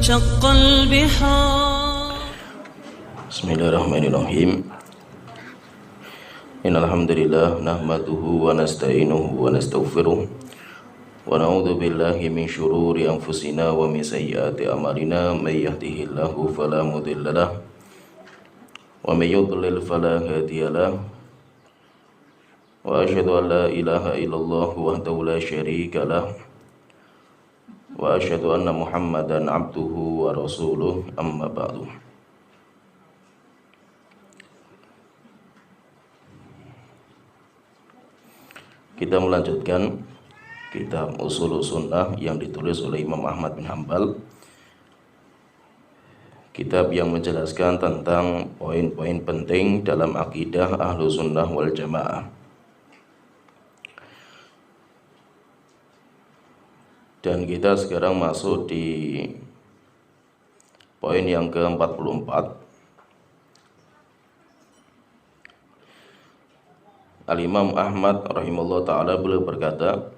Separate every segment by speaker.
Speaker 1: وانشق البحار.
Speaker 2: بسم الله الرحمن الرحيم. إن الحمد لله نحمده ونستعينه ونستغفره ونعوذ بالله من شرور أنفسنا ومن سيئات أعمالنا. من يهده الله فلا مضل له ومن يضلل فلا هادي له وأشهد أن لا إله إلا الله وحده لا شريك له وأشهد أن محمدا عبده ورسوله أما بعد. Kita melanjutkan kitab Ushul Sunnah yang ditulis oleh Imam Ahmad bin Hanbal. Kitab yang menjelaskan tentang poin-poin penting dalam akidah Ahlus Sunnah wal Jamaah. Dan kita sekarang masuk di poin yang ke-44. Al-Imam Ahmad rahimahullah ta'ala beliau berkata,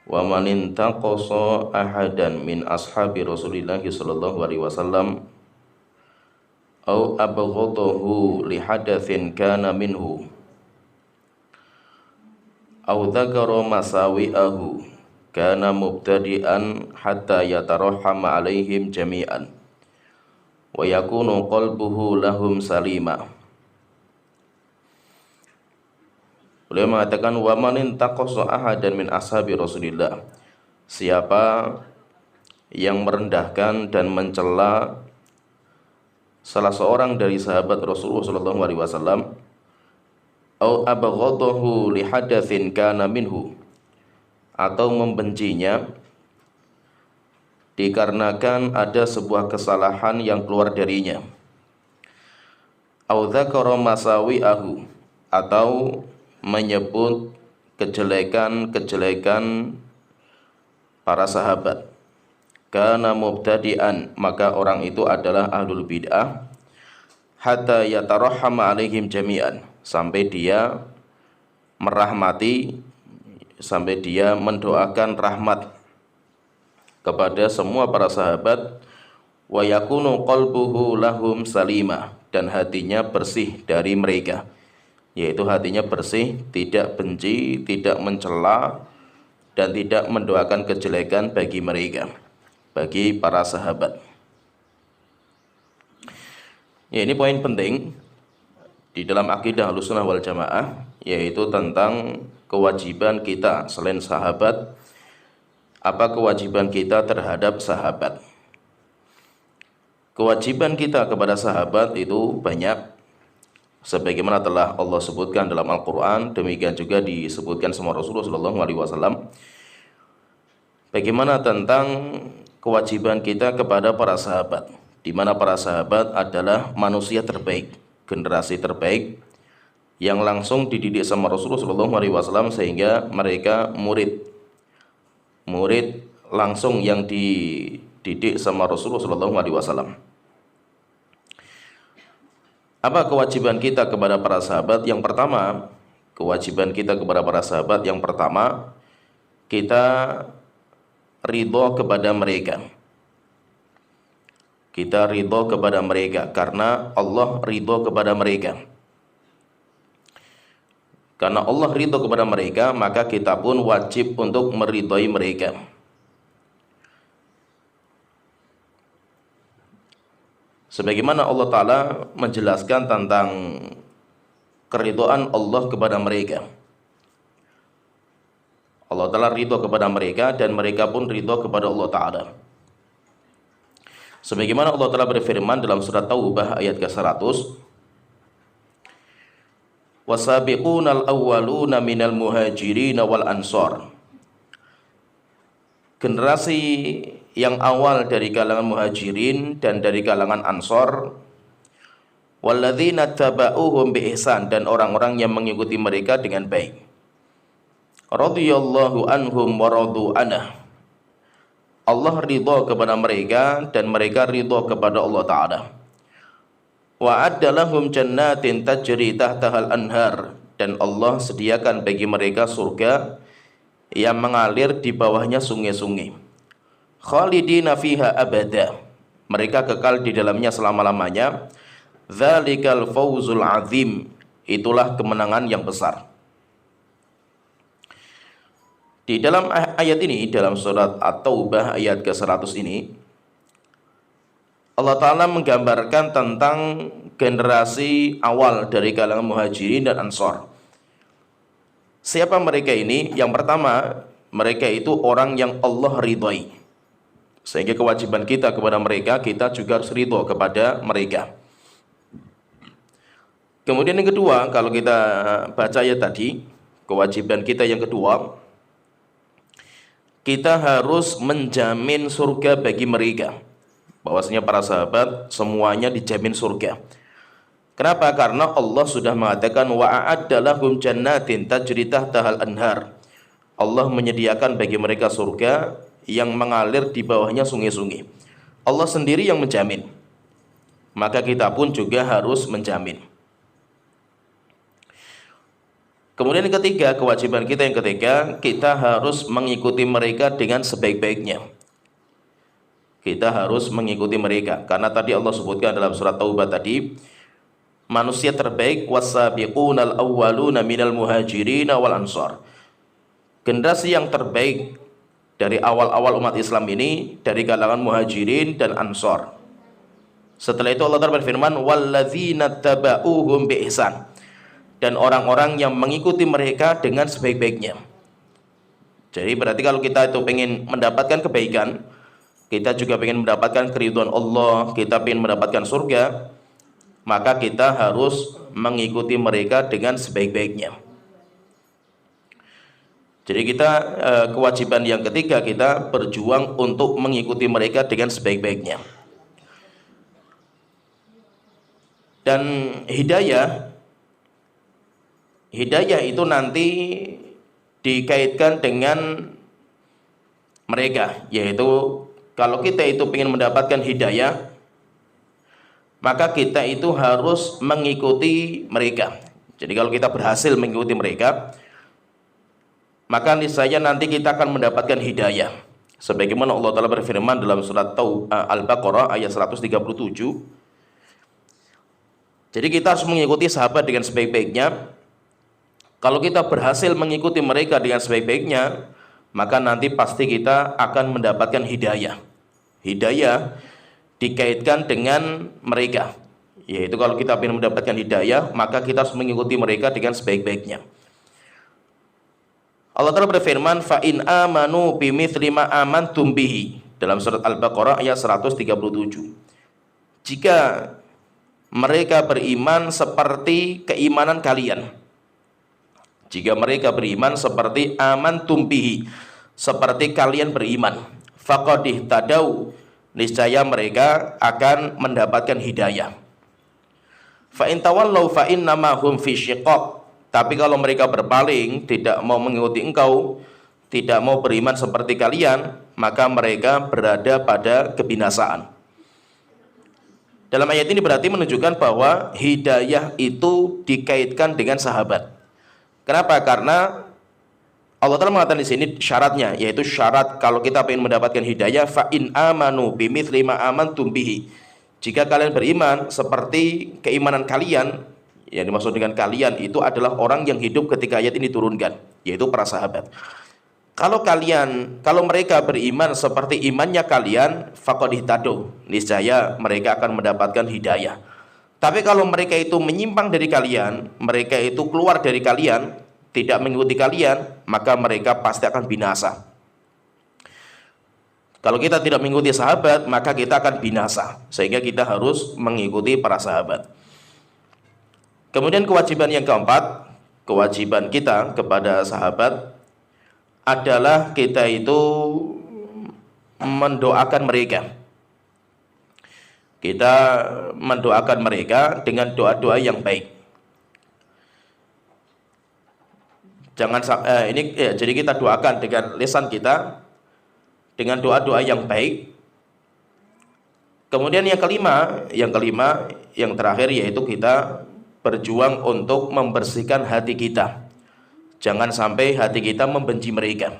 Speaker 2: wa man intaqasa ahadan min ashabi Rasulillah sallallahu alaihi wasallam aw abghadahu li hadatsin kana minhu aw dzakara masawi'ahu kana mubtadi'an hatta yatarahhama alaihim jami'an wa yakunu qalbuhu lahum salima. Beliau mengatakan wa man intaqasa ahadan min ashabi Rasulillah, siapa yang merendahkan dan mencela salah seorang dari sahabat Rasulullah sallallahu alaihi wasallam, au abghadahu li hadatsin kana minhu, atau membencinya dikarenakan ada sebuah kesalahan yang keluar darinya, au dzakara masawi'ahu, atau menyebut kejelekan-kejelekan para sahabat, kana mubtadi'an, maka orang itu adalah ahlul bid'ah, hatta yatarahhama alaihim jami'an, sampai dia merahmati, sampai dia mendoakan rahmat kepada semua para sahabat, wa yakunu qalbuhu lahum salima, dan hatinya bersih dari mereka, yaitu hatinya bersih, tidak benci, tidak mencela, dan tidak mendoakan kejelekan bagi mereka, bagi para sahabat. Ya, ini poin penting di dalam akidah Ahlussunnah wal Jamaah, yaitu tentang kewajiban kita selain sahabat. Apa kewajiban kita terhadap sahabat? Kewajiban kita kepada sahabat itu banyak, sebagaimana telah Allah sebutkan dalam Al-Quran, demikian juga disebutkan sama Rasulullah SAW. Bagaimana tentang kewajiban kita kepada para sahabat, di mana para sahabat adalah manusia terbaik, generasi terbaik yang langsung dididik sama Rasulullah SAW, sehingga mereka murid langsung yang dididik sama Rasulullah SAW. Apa kewajiban kita kepada para sahabat? Yang pertama, kewajiban kita kepada para sahabat yang pertama, kita ridho kepada mereka. Kita ridho kepada mereka karena Allah ridho kepada mereka. Karena Allah ridho kepada mereka, maka kita pun wajib untuk meridhoi mereka. Sebagaimana Allah Ta'ala menjelaskan tentang keridhaan Allah kepada mereka. Allah Ta'ala ridho kepada mereka dan mereka pun ridho kepada Allah Ta'ala. Sebagaimana Allah Ta'ala berfirman dalam surat Taubah ayat ke-100, wasabiqunal awwaluna minal muhajirin wal ansor. Generasi yang awal dari kalangan muhajirin dan dari kalangan ansor, walladzina taba'uhum bi ihsan, dan orang-orang yang mengikuti mereka dengan baik. Radhiyallahu anhum wa radu anhu. Allah ridha kepada mereka dan mereka ridha kepada Allah Ta'ala. Wa adda lahum jannatin tajri tahtahal anhar, dan Allah sediakan bagi mereka surga yang mengalir di bawahnya sungai-sungai. khalidina fiha abada, mereka kekal di dalamnya selama-lamanya. Dzalikal fawzul azim, itulah kemenangan yang besar. Di dalam ayat ini, dalam surat At-Taubah ayat ke-100 ini, Allah Ta'ala menggambarkan tentang generasi awal dari kalangan muhajirin dan ansor. Siapa mereka ini? Yang pertama, mereka itu orang yang Allah ridhai, sehingga kewajiban kita kepada mereka, kita juga harus ridho kepada mereka. Kemudian yang kedua, kalau kita baca ayat tadi, kewajiban kita yang kedua, kita harus menjamin surga bagi mereka. Bahwasanya para sahabat semuanya dijamin surga. Kenapa? Karena Allah sudah mengatakan wa a'adda lahum jannatin tajri tahtahal anhar. Allah menyediakan bagi mereka surga yang mengalir di bawahnya sungai-sungai. Allah sendiri yang menjamin. Maka kita pun juga harus menjamin. Kemudian yang ketiga, kewajiban kita yang ketiga, kita harus mengikuti mereka dengan sebaik-baiknya. Kita harus mengikuti mereka, karena tadi Allah sebutkan dalam surat Taubah tadi, manusia terbaik wasabiqunal awwaluna minal muhajirin wal ansor. Generasi yang terbaik dari awal-awal umat Islam ini dari kalangan muhajirin dan ansor. Setelah itu Allah Ta'ala berfirman walladzina taba'uhum bi ihsan, dan orang-orang yang mengikuti mereka dengan sebaik-baiknya. Jadi berarti kalau kita itu pengen mendapatkan kebaikan, kita juga ingin mendapatkan keridhaan Allah, kita ingin mendapatkan surga, maka kita harus mengikuti mereka dengan sebaik-baiknya. Jadi kita kewajiban yang ketiga, kita berjuang untuk mengikuti mereka dengan sebaik-baiknya. Dan hidayah itu nanti dikaitkan dengan mereka, yaitu kalau kita itu ingin mendapatkan hidayah, maka kita itu harus mengikuti mereka. Jadi kalau kita berhasil mengikuti mereka, maka niscaya nanti kita akan mendapatkan hidayah. Sebagaimana Allah Ta'ala berfirman dalam surat Al-Baqarah ayat 137. Jadi kita harus mengikuti sahabat dengan sebaik-baiknya. Kalau kita berhasil mengikuti mereka dengan sebaik-baiknya, maka nanti pasti kita akan mendapatkan hidayah. Hidayah dikaitkan dengan mereka, yaitu kalau kita ingin mendapatkan hidayah, maka kita harus mengikuti mereka dengan sebaik-baiknya. Allah Ta'ala berfirman fa in amanu bimithli ma amantum bihi dalam surat Al-Baqarah ayat 137. Jika mereka beriman seperti keimanan kalian, jika mereka beriman seperti amantum bihi, seperti kalian beriman, faqadih tadau, niscaya mereka akan mendapatkan hidayah. Fa in tawallau fa innama hum fi syiqaq, tapi kalau mereka berpaling, tidak mau mengikuti engkau, tidak mau beriman seperti kalian, maka mereka berada pada kebinasaan. Dalam ayat ini berarti menunjukkan bahwa hidayah itu dikaitkan dengan sahabat. Kenapa? Karena Allah Ta'ala mengatakan di sini syaratnya, yaitu syarat kalau kita ingin mendapatkan hidayah, fa in amanu bimithli ma amantum bihi. Jika kalian beriman seperti keimanan kalian, yang dimaksud dengan kalian itu adalah orang yang hidup ketika ayat ini turunkan, yaitu para sahabat. Kalau mereka beriman seperti imannya kalian, faqad ihtadu, niscaya mereka akan mendapatkan hidayah. Tapi kalau mereka itu menyimpang dari kalian, mereka itu keluar dari kalian, tidak mengikuti kalian, maka mereka pasti akan binasa. Kalau kita tidak mengikuti sahabat, maka kita akan binasa. Sehingga kita harus mengikuti para sahabat. Kemudian kewajiban yang keempat, kewajiban kita kepada sahabat adalah kita itu mendoakan mereka. Kita mendoakan mereka dengan doa-doa yang baik. Jadi kita doakan dengan lisan kita dengan doa-doa yang baik. Kemudian yang kelima, yang terakhir yaitu kita berjuang untuk membersihkan hati kita. Jangan sampai hati kita membenci mereka.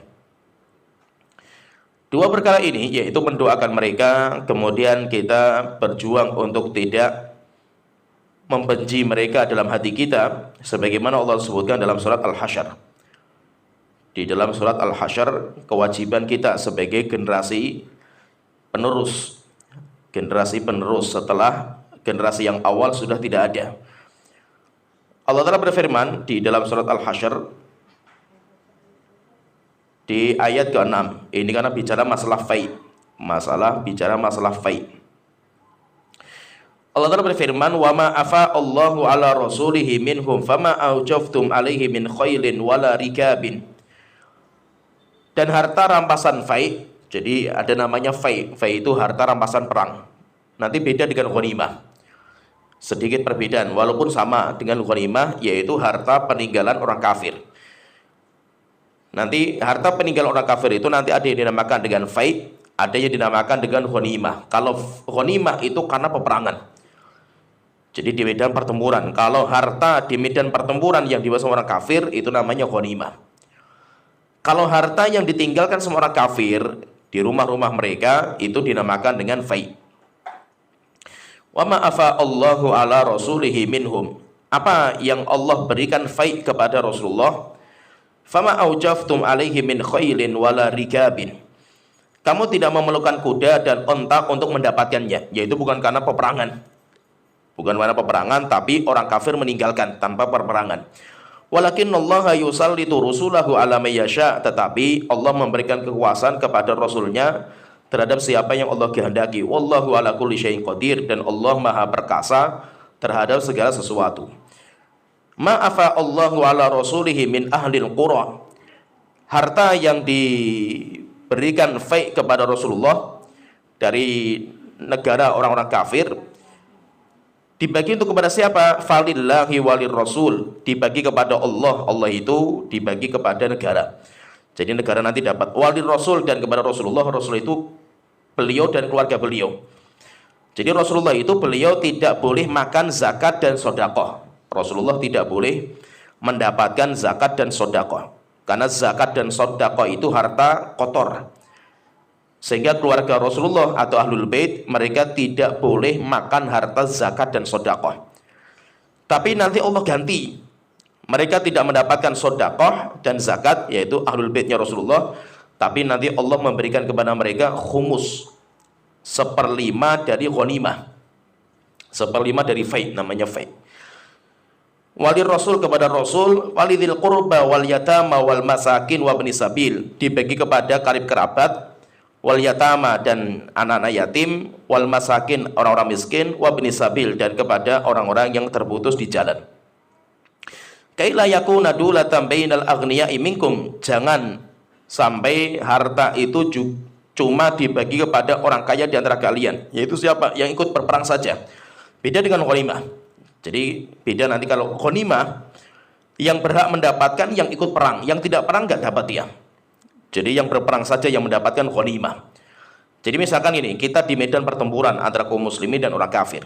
Speaker 2: Dua perkara ini yaitu mendoakan mereka, kemudian kita berjuang untuk tidak membenci mereka dalam hati kita, sebagaimana Allah sebutkan dalam surat Al-Hasyr. Di dalam surat Al-Hasyr, kewajiban kita sebagai generasi penerus setelah generasi yang awal sudah tidak ada. Allah Ta'ala berfirman di dalam surat Al-Hasyr di ayat ke-6. Ini karena bicara masalah fai. Masalah fai. Allah Ta'ala berfirman, "Wa ma afa Allahu ala rasulihi minhum fama aujaftum alaihi min khailin wala rikabin." Dan harta rampasan fai, jadi ada namanya fai. Fai itu harta rampasan perang. Nanti beda dengan ghanimah. Sedikit perbedaan, walaupun sama dengan ghanimah, yaitu harta peninggalan orang kafir. Nanti harta peninggalan orang kafir itu nanti ada yang dinamakan dengan fai, ada yang dinamakan dengan ghanimah. Kalau ghanimah itu karena peperangan. Jadi di medan pertempuran. Kalau harta di medan pertempuran yang dibawa sama orang kafir itu namanya ghanimah. Kalau harta yang ditinggalkan sama orang kafir di rumah-rumah mereka itu dinamakan dengan fai. Wa ma afa Allahu ala rasulihi minhum. Apa yang Allah berikan fai kepada Rasulullah? Fama aujaftum alaihi min khailin wala rikabin. Kamu tidak memerlukan kuda dan onta untuk mendapatkannya, yaitu bukan karena peperangan. Bukan karena peperangan, tapi orang kafir meninggalkan tanpa peperangan. Walakinallaha yusallitu rusulahu ala may yasha, tetapi Allah memberikan kekuasaan kepada rasulnya terhadap siapa yang Allah kehendaki. Wallahu ala kulli syai'in qadir, dan Allah Maha perkasa terhadap segala sesuatu. Ma afa Allahu ala rasulihi min ahlil qura. Harta yang diberikan fai kepada Rasulullah dari negara orang-orang kafir dibagi untuk kepada siapa? Falillahi walir rasul. Dibagi kepada Allah. Allah itu dibagi kepada negara. Jadi negara nanti dapat walir rasul, dan kepada Rasulullah. Rasul itu beliau dan keluarga beliau. Jadi Rasulullah itu beliau tidak boleh makan zakat dan sedekah. Rasulullah tidak boleh mendapatkan zakat dan sedekah. Karena zakat dan sedekah itu harta kotor. Sehingga keluarga Rasulullah atau Ahlul Bait mereka tidak boleh makan harta zakat dan sedekah. Tapi nanti Allah ganti. Mereka tidak mendapatkan sedekah dan zakat, yaitu Ahlul Baitnya Rasulullah, tapi nanti Allah memberikan kepada mereka khumus, 1/5 dari ghanimah. 1/5 dari fai, namanya fai. Walir rasul kepada rasul, walidil qurba wal yatama wal masakin wa bani sabil, dibagi kepada karib kerabat, wal yatama dan anak-anak yatim, wal masakin orang-orang miskin, wa bani sabil dan kepada orang-orang yang terputus di jalan. Kaila yakuna dulatan bainal aghniya'i minkum, jangan sampai harta itu cuma dibagi kepada orang kaya di antara kalian, yaitu siapa? Yang ikut berperang saja. Beda dengan ghanimah. Jadi beda nanti kalau ghanimah yang berhak mendapatkan yang ikut perang, yang tidak perang nggak dapat dia. Jadi yang berperang saja yang mendapatkan ghanimah. Jadi misalkan ini, kita di medan pertempuran antara kaum muslimin dan orang kafir.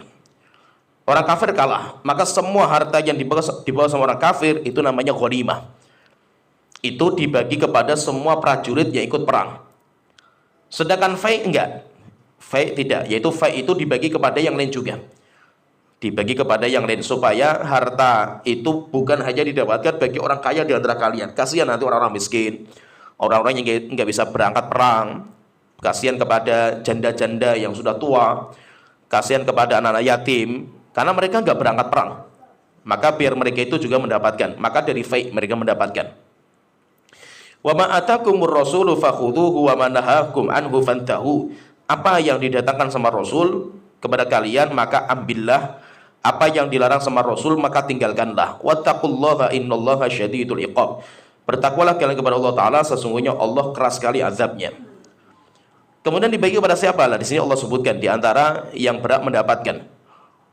Speaker 2: Orang kafir kalah, maka semua harta yang dibawa sama orang kafir itu namanya ghanimah. Itu dibagi kepada semua prajurit yang ikut perang. Sedangkan fai enggak. Fai tidak, yaitu fai itu dibagi kepada yang lain juga. Dibagi kepada yang lain supaya harta itu bukan hanya didapatkan bagi orang kaya di antara kalian. Kasihan nanti orang-orang miskin, orang-orang yang nggak bisa berangkat perang. Kasihan kepada janda-janda yang sudah tua. Kasihan kepada anak-anak yatim, karena mereka nggak berangkat perang. Maka biar mereka itu juga mendapatkan. Maka dari fai mereka mendapatkan. Wa ma atakumur rasulu fakhudhuhu wa ma nahakum anhu fantahu. Apa yang didatangkan sama Rasul kepada kalian maka ambillah, apa yang dilarang sama Rasul maka tinggalkanlah. Wattaqullaha innallaha syadidul iqab. Bertakwalah kalian kepada Allah Ta'ala, sesungguhnya Allah keras sekali azabnya. Kemudian dibagi kepada siapa? Lah di sini Allah sebutkan di antara yang berhak mendapatkan.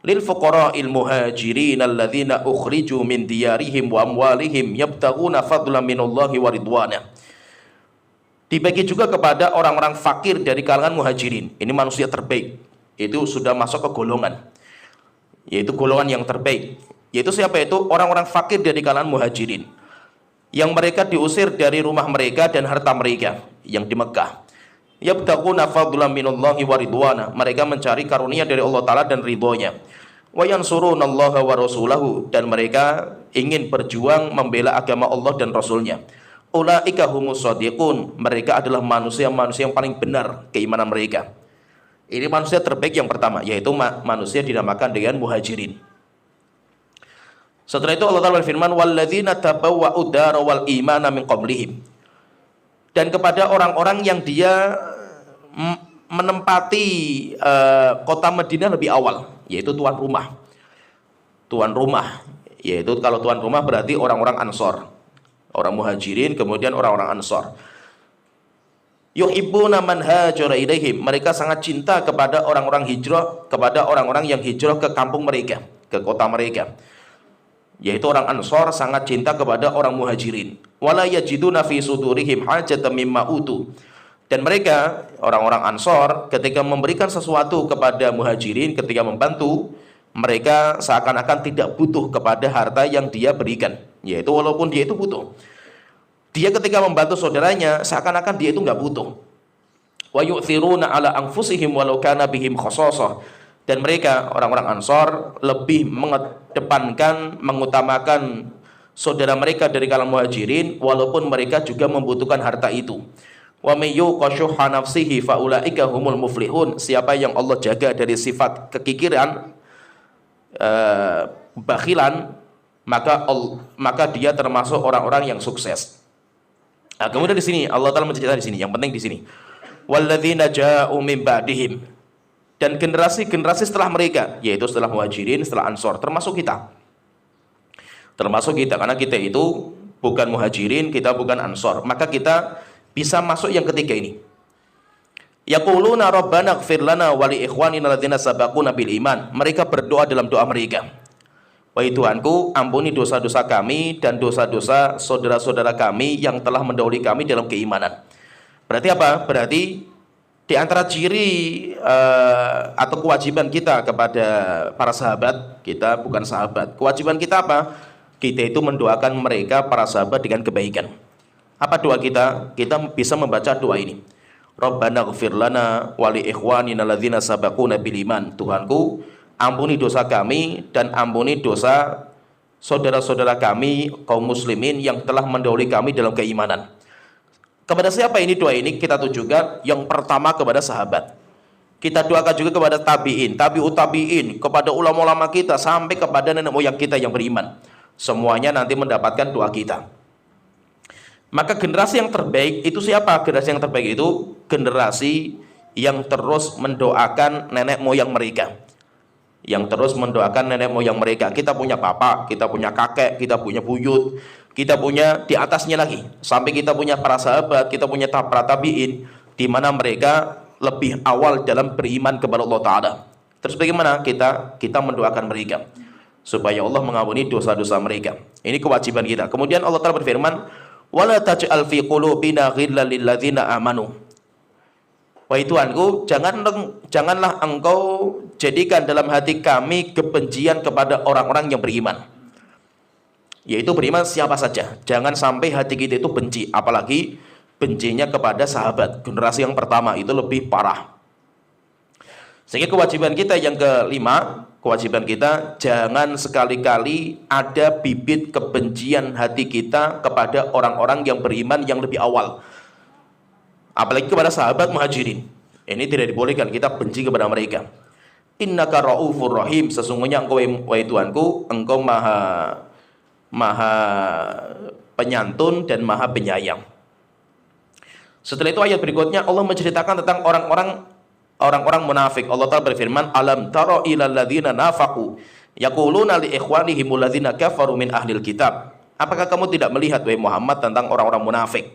Speaker 2: Lil fuqara'il muhajirin alladzina ukhriju min diyarihim wa amwalihim yabtaghuna fadlan minallahi wa ridwana. Dibagi juga kepada orang-orang fakir dari kalangan muhajirin. Ini manusia terbaik. Itu sudah masuk ke golongan, yaitu golongan yang terbaik. Yaitu siapa itu? Orang-orang fakir dari kalangan muhajirin, yang mereka diusir dari rumah mereka dan harta mereka yang di Mekah. Yabtaguna fadlan minallahi wa ridwana. Mereka mencari karunia dari Allah Ta'ala dan ridhonya. Wa yansurunallaha wa rasulahu. Dan mereka ingin berjuang membela agama Allah dan Rasulnya. Ulaika humus shadiqun. Mereka adalah manusia-manusia yang paling benar keimanan mereka. Ini manusia terbaik yang pertama, yaitu manusia dinamakan dengan muhajirin. Setelah itu Allah Ta'ala berfirman, walladzina tabawwa'ud dara wal imana min qablihim. Dan kepada orang-orang yang dia menempati kota Madinah lebih awal, yaitu tuan rumah. Tuan rumah, yaitu kalau tuan rumah berarti orang-orang Ansor. Orang muhajirin, kemudian orang-orang Ansor. Yuhibbuna man hajara ilaihim. Mereka sangat cinta kepada orang-orang hijrah, kepada orang-orang yang hijrah ke kampung mereka, ke kota mereka. Yaitu orang Ansor sangat cinta kepada orang muhajirin. Wala yajiduna fi sudurihim hajatan mimma utu. Dan mereka, orang-orang Ansor, ketika memberikan sesuatu kepada muhajirin, ketika membantu, mereka seakan-akan tidak butuh kepada harta yang dia berikan. Yaitu walaupun dia itu butuh. Dia ketika membantu saudaranya, seakan-akan dia itu nggak butuh. Wa yu'thiruna ala anfusihim walau kana bihim khasasah. Dan mereka, orang-orang Ansor, lebih mengedepankan, mengutamakan saudara mereka dari kalangan muhajirin, walaupun mereka juga membutuhkan harta itu. Wa may yuqa syuhha nafsihi fa ulaika humul muflihun. Siapa yang Allah jaga dari sifat kekikiran, bakhilan, maka dia termasuk orang-orang yang sukses. Nah, kemudian di sini Allah Ta'ala menceritakan di sini, yang penting di sini. Walladzina ja'u min ba'dihim. Dan generasi-generasi setelah mereka, yaitu setelah muhajirin, setelah Ansor, termasuk kita. Termasuk kita, karena kita itu bukan muhajirin, kita bukan Ansor. Maka kita bisa masuk yang ketiga ini. Yaquluna rabbana ighfir lana wa li ikhwanina alladzina sabaquna bil iman. Mereka berdoa dalam doa mereka. Wahai Tuhanku, ampuni dosa-dosa kami dan dosa-dosa saudara-saudara kami yang telah mendahului kami dalam keimanan. Berarti apa? Berarti di antara ciri atau kewajiban kita kepada para sahabat, kita bukan sahabat. Kewajiban kita apa? Kita itu mendoakan mereka, para sahabat, dengan kebaikan. Apa doa kita? Kita bisa membaca doa ini. Rabbana ighfir lana wa li ikhwanina alladzina sabaquna bil iman. Tuhanku, ampuni dosa kami dan ampuni dosa saudara-saudara kami kaum muslimin yang telah mendahului kami dalam keimanan. Kepada siapa ini doa ini? Kita tujukan yang pertama kepada sahabat. Kita doakan juga kepada tabi'in, tabi'ut tabi'in, kepada ulama-ulama kita, sampai kepada nenek moyang kita yang beriman. Semuanya nanti mendapatkan doa kita. Maka generasi yang terbaik itu siapa? Generasi yang terbaik itu generasi yang terus mendoakan nenek moyang mereka. Yang terus mendoakan nenek moyang mereka. Kita punya bapak, kita punya kakek, kita punya buyut, kita punya di atasnya lagi, sampai kita punya para sahabat, kita punya para tabi'in, di mana mereka lebih awal dalam beriman kepada Allah Ta'ala. Terus bagaimana kita mendoakan mereka supaya Allah mengampuni dosa-dosa mereka. Ini kewajiban kita. Kemudian Allah Ta'ala berfirman, wala taj'al fi qulubina ghillan lil ladzina amanu. Wahai Tuhanku, janganlah engkau jadikan dalam hati kami kebencian kepada orang-orang yang beriman. Yaitu beriman siapa saja. Jangan sampai hati kita itu benci, apalagi bencinya kepada sahabat. Generasi yang pertama itu lebih parah. Sehingga kewajiban kita yang kelima, kewajiban kita jangan sekali-kali ada bibit kebencian hati kita kepada orang-orang yang beriman yang lebih awal. Apalagi kepada sahabat muhajirin. Ini tidak dibolehkan kita benci kepada mereka. Innaka ra'ufur rahim. Sesungguhnya engkau, wahai Tuhanku, engkau maha penyantun dan maha penyayang. Setelah itu ayat berikutnya Allah menceritakan tentang orang-orang munafik. Allah Ta'ala berfirman, alam tara ilal ladzina nafaqu yaquluna li ikhwanihim alladzina kafaru min ahlil kitab. Apakah kamu tidak melihat, wahai Muhammad, tentang orang-orang munafik?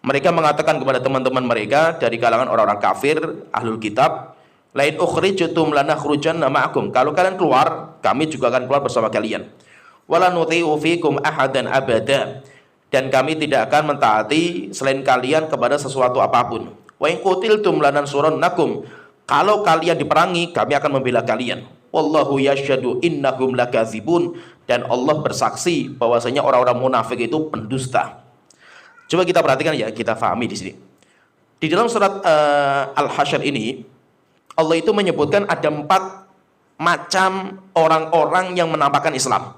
Speaker 2: Mereka mengatakan kepada teman-teman mereka dari kalangan orang-orang kafir, ahlul kitab, lain ukhrijtum lanakhrujanna ma'akum. Kalau kalian keluar, kami juga akan keluar bersama kalian. Wala nuti'u fikum ahadan abada. Dan kami tidak akan mentaati selain kalian kepada sesuatu apapun. Wa in qutiltum lanansurannakum. Kalau kalian diperangi, kami akan membela kalian. Wallahu yashhadu innahum lakadzibun. Dan Allah bersaksi bahwasanya orang-orang munafik itu pendusta. Coba kita perhatikan ya, kita fahami di sini.
Speaker 3: Di dalam surat Al-Hasyr ini, Allah itu menyebutkan ada 4 macam orang-orang yang menampakkan Islam.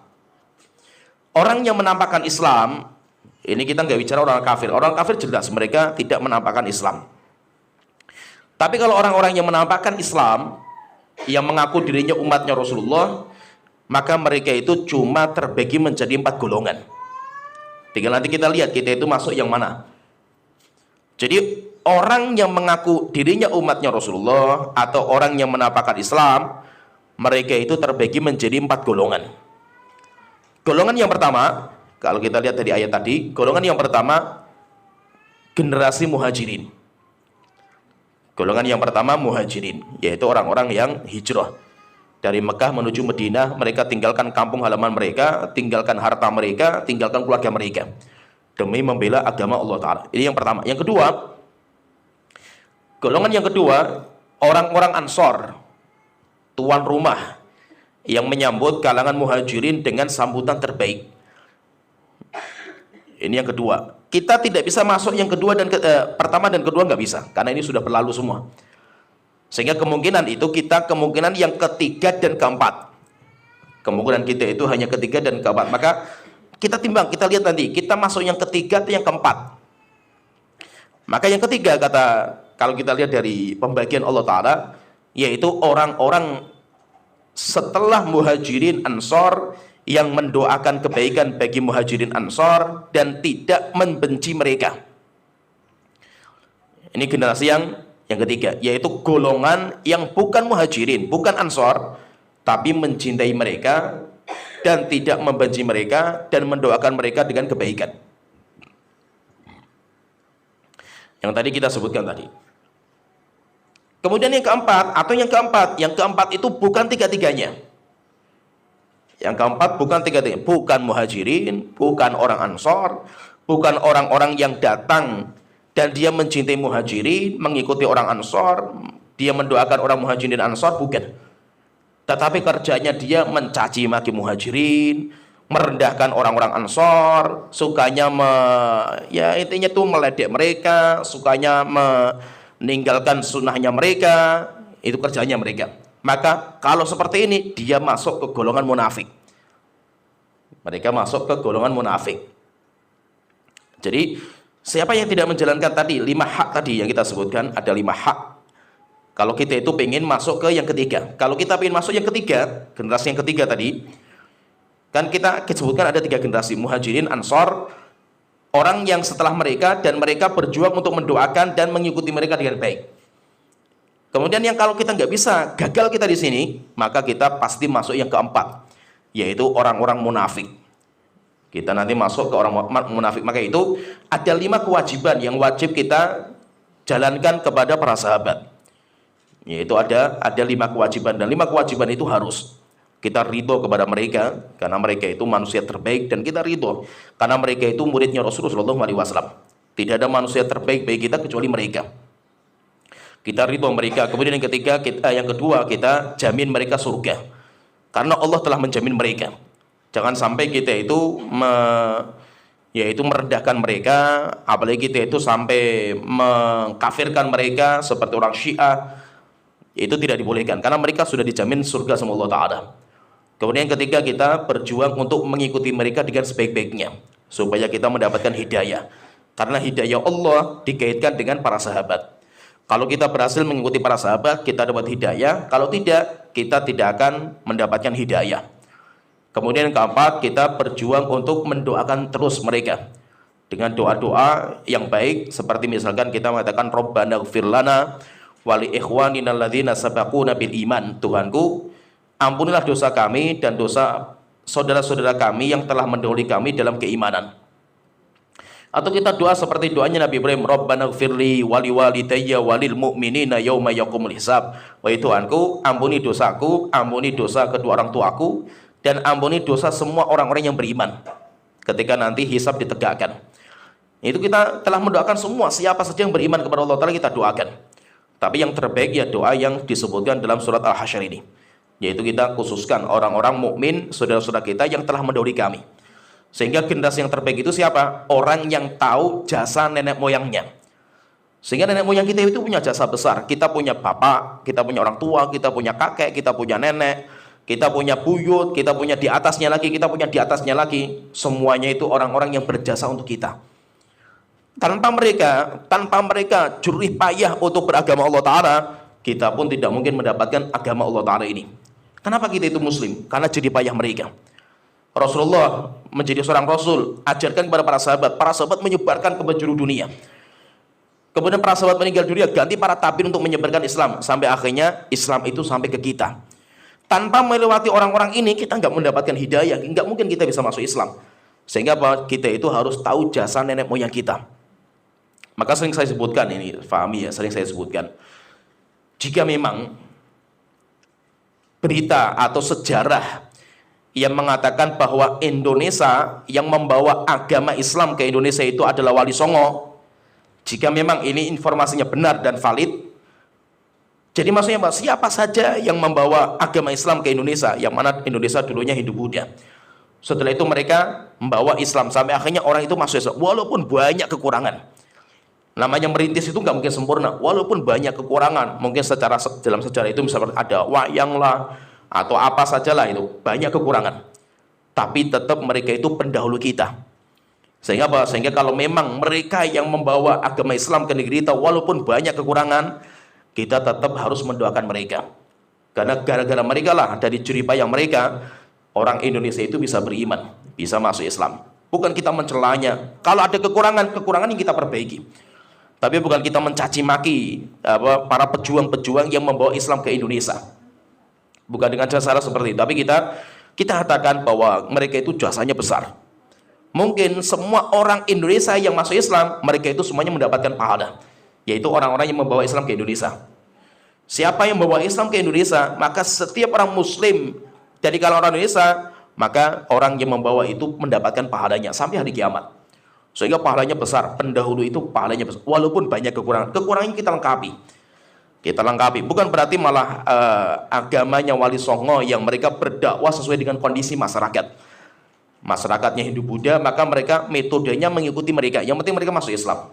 Speaker 3: Orang yang menampakkan Islam, ini kita nggak bicara orang kafir. Orang kafir jelas mereka tidak menampakkan Islam. Tapi kalau orang-orang yang menampakkan Islam, yang mengaku dirinya umatnya Rasulullah, maka mereka itu cuma terbagi menjadi 4 golongan. Tinggal nanti kita lihat kita itu masuk yang mana. Jadi orang yang mengaku dirinya umatnya Rasulullah atau orang yang menampakkan Islam, mereka itu terbagi menjadi 4 golongan. Golongan yang pertama, kalau kita lihat dari ayat tadi, golongan yang pertama generasi muhajirin. Golongan yang pertama muhajirin, yaitu orang-orang yang hijrah dari Mekah menuju Madinah. Mereka tinggalkan kampung halaman mereka, tinggalkan harta mereka, tinggalkan keluarga mereka demi membela agama Allah Ta'ala. Ini yang pertama. Yang kedua, golongan yang kedua, orang-orang Ansor, tuan rumah yang menyambut kalangan muhajirin dengan sambutan terbaik. Ini yang kedua. Kita tidak bisa masuk yang kedua dan pertama dan kedua nggak bisa, karena ini sudah berlalu semua. Sehingga kemungkinan itu kita kemungkinan yang ketiga dan keempat. Kemungkinan kita itu hanya ketiga dan keempat. Maka kita timbang, kita lihat nanti kita masuk yang ketiga atau yang keempat. Maka yang ketiga kalau kita lihat dari pembagian Allah Ta'ala, yaitu orang-orang setelah muhajirin Ansor yang mendoakan kebaikan bagi muhajirin Ansor dan tidak membenci mereka. Ini generasi yang ketiga, yaitu golongan yang bukan muhajirin, bukan Ansor, tapi mencintai mereka dan tidak membenci mereka dan mendoakan mereka dengan kebaikan. Yang tadi kita sebutkan tadi. Kemudian yang keempat itu bukan tiga-tiganya. Yang keempat bukan tiga-tiganya, bukan muhajirin, bukan orang Ansor, bukan orang-orang yang datang dan dia mencintai muhajirin, mengikuti orang Ansor, dia mendoakan orang muhajirin Ansor, bukan. Tetapi kerjanya dia mencaci maki muhajirin, merendahkan orang-orang Ansor, sukanya intinya tuh meledek mereka, sukanya meninggalkan sunnahnya mereka, itu kerjanya mereka. Maka kalau seperti ini dia masuk ke golongan munafik. Mereka masuk ke golongan munafik. Jadi siapa yang tidak menjalankan tadi 5 hak tadi yang kita sebutkan, ada 5 hak. Kalau kita itu pengen masuk ke yang ketiga. Kalau kita pengen masuk yang ketiga, generasi yang ketiga tadi, kan kita sebutkan ada 3 generasi, muhajirin, Ansor, orang yang setelah mereka dan mereka berjuang untuk mendoakan dan mengikuti mereka dengan baik. Kemudian yang kalau kita nggak bisa, gagal kita di sini, maka kita pasti masuk yang keempat, yaitu orang-orang munafik. Kita nanti masuk ke orang munafik. Maka itu ada 5 kewajiban yang wajib kita jalankan kepada para sahabat. Yaitu ada 5 kewajiban, dan 5 kewajiban itu harus kita ridho kepada mereka karena mereka itu manusia terbaik, dan kita ridho karena mereka itu muridnya Rasulullah SAW. Tidak ada manusia terbaik bagi kita kecuali mereka. Kita ridho mereka. Kemudian yang kedua kita jamin mereka surga karena Allah telah menjamin mereka. Jangan sampai kita itu merendahkan mereka, apalagi kita itu sampai mengkafirkan mereka seperti orang Syiah. Itu tidak dibolehkan karena mereka sudah dijamin surga sama Allah Ta'ala. Kemudian ketiga, kita berjuang untuk mengikuti mereka dengan sebaik-baiknya supaya kita mendapatkan hidayah, karena hidayah Allah dikaitkan dengan para sahabat. Kalau kita berhasil mengikuti para sahabat, kita dapat hidayah. Kalau tidak, kita tidak akan mendapatkan hidayah. Kemudian yang keempat, kita berjuang untuk mendoakan terus mereka dengan doa-doa yang baik, seperti misalkan kita mengatakan Rabbana ighfir lana wa li ikhwanina alladzina sabaquna bil iman. Tuhanku, ampunilah dosa kami dan dosa saudara-saudara kami yang telah mendahului kami dalam keimanan. Atau kita doa seperti doanya Nabi Ibrahim, Rabbana ighfirli wali walidayya walil mu'minina yauma yaqumul hisab. Wahai Tuhanku, ampuni dosaku, ampuni dosa kedua orang tuaku, dan ampuni dosa semua orang-orang yang beriman ketika nanti hisab ditegakkan. Itu kita telah mendoakan semua, siapa saja yang beriman kepada Allah Ta'ala kita doakan. Tapi yang terbaik ya doa yang disebutkan dalam surat Al-Hasyr ini, yaitu kita khususkan orang-orang mukmin, saudara-saudara kita yang telah mendahului kami. Sehingga generasi yang terbaik itu siapa? Orang yang tahu jasa nenek moyangnya. Sehingga nenek moyang kita itu punya jasa besar. Kita punya bapak, kita punya orang tua, kita punya kakek, kita punya nenek, kita punya buyut, kita punya di atasnya lagi, kita punya di atasnya lagi. Semuanya itu orang-orang yang berjasa untuk kita. Tanpa mereka jerih payah untuk beragama Allah Ta'ala, kita pun tidak mungkin mendapatkan agama Allah Ta'ala ini. Kenapa kita itu muslim? Karena jerih payah mereka. Rasulullah menjadi seorang Rasul, ajarkan kepada para sahabat menyebarkan ke penjuru dunia. Kemudian para sahabat meninggal dunia, ganti para tabiin untuk menyebarkan Islam. Sampai akhirnya Islam itu sampai ke kita. Tanpa melewati orang-orang ini, kita nggak mendapatkan hidayah. Nggak mungkin kita bisa masuk Islam. Sehingga apa? Kita itu harus tahu jasa nenek moyang kita. Maka sering saya sebutkan ini, fahami ya, sering saya sebutkan. Jika memang berita atau sejarah yang mengatakan bahwa Indonesia yang membawa agama Islam ke Indonesia itu adalah Wali Songo, jika memang ini informasinya benar dan valid, jadi maksudnya Pak, siapa saja yang membawa agama Islam ke Indonesia, yang mana Indonesia dulunya Hindu-Buddha. Setelah itu mereka membawa Islam, sampai akhirnya orang itu masuk Islam, walaupun banyak kekurangan. Namanya merintis itu nggak mungkin sempurna, walaupun banyak kekurangan. Mungkin dalam sejarah itu misalnya ada wayang lah, atau apa sajalah itu, banyak kekurangan. Tapi tetap mereka itu pendahulu kita. Sehingga apa? Sehingga kalau memang mereka yang membawa agama Islam ke negeri kita, walaupun banyak kekurangan, kita tetap harus mendoakan mereka. Karena gara-gara mereka lah, dari jerih payah mereka, orang Indonesia itu bisa beriman, bisa masuk Islam. Bukan kita mencelanya. Kalau ada kekurangan yang kita perbaiki. Tapi bukan kita mencaci maki para pejuang-pejuang yang membawa Islam ke Indonesia. Bukan dengan cara seperti itu. Tapi kita katakan bahwa mereka itu jasanya besar. Mungkin semua orang Indonesia yang masuk Islam, mereka itu semuanya mendapatkan pahala, yaitu orang-orang yang membawa Islam ke Indonesia. Siapa yang membawa Islam ke Indonesia, maka setiap orang Muslim dari kalangan orang Indonesia, maka orang yang membawa itu mendapatkan pahalanya sampai hari kiamat. Sehingga pahalanya besar, pendahulu itu pahalanya besar, walaupun banyak kekurangannya kita lengkapi. Bukan berarti malah agamanya Wali Songo yang mereka berdakwah sesuai dengan kondisi masyarakatnya Hindu-Buddha, maka mereka metodenya mengikuti mereka. Yang penting mereka masuk Islam.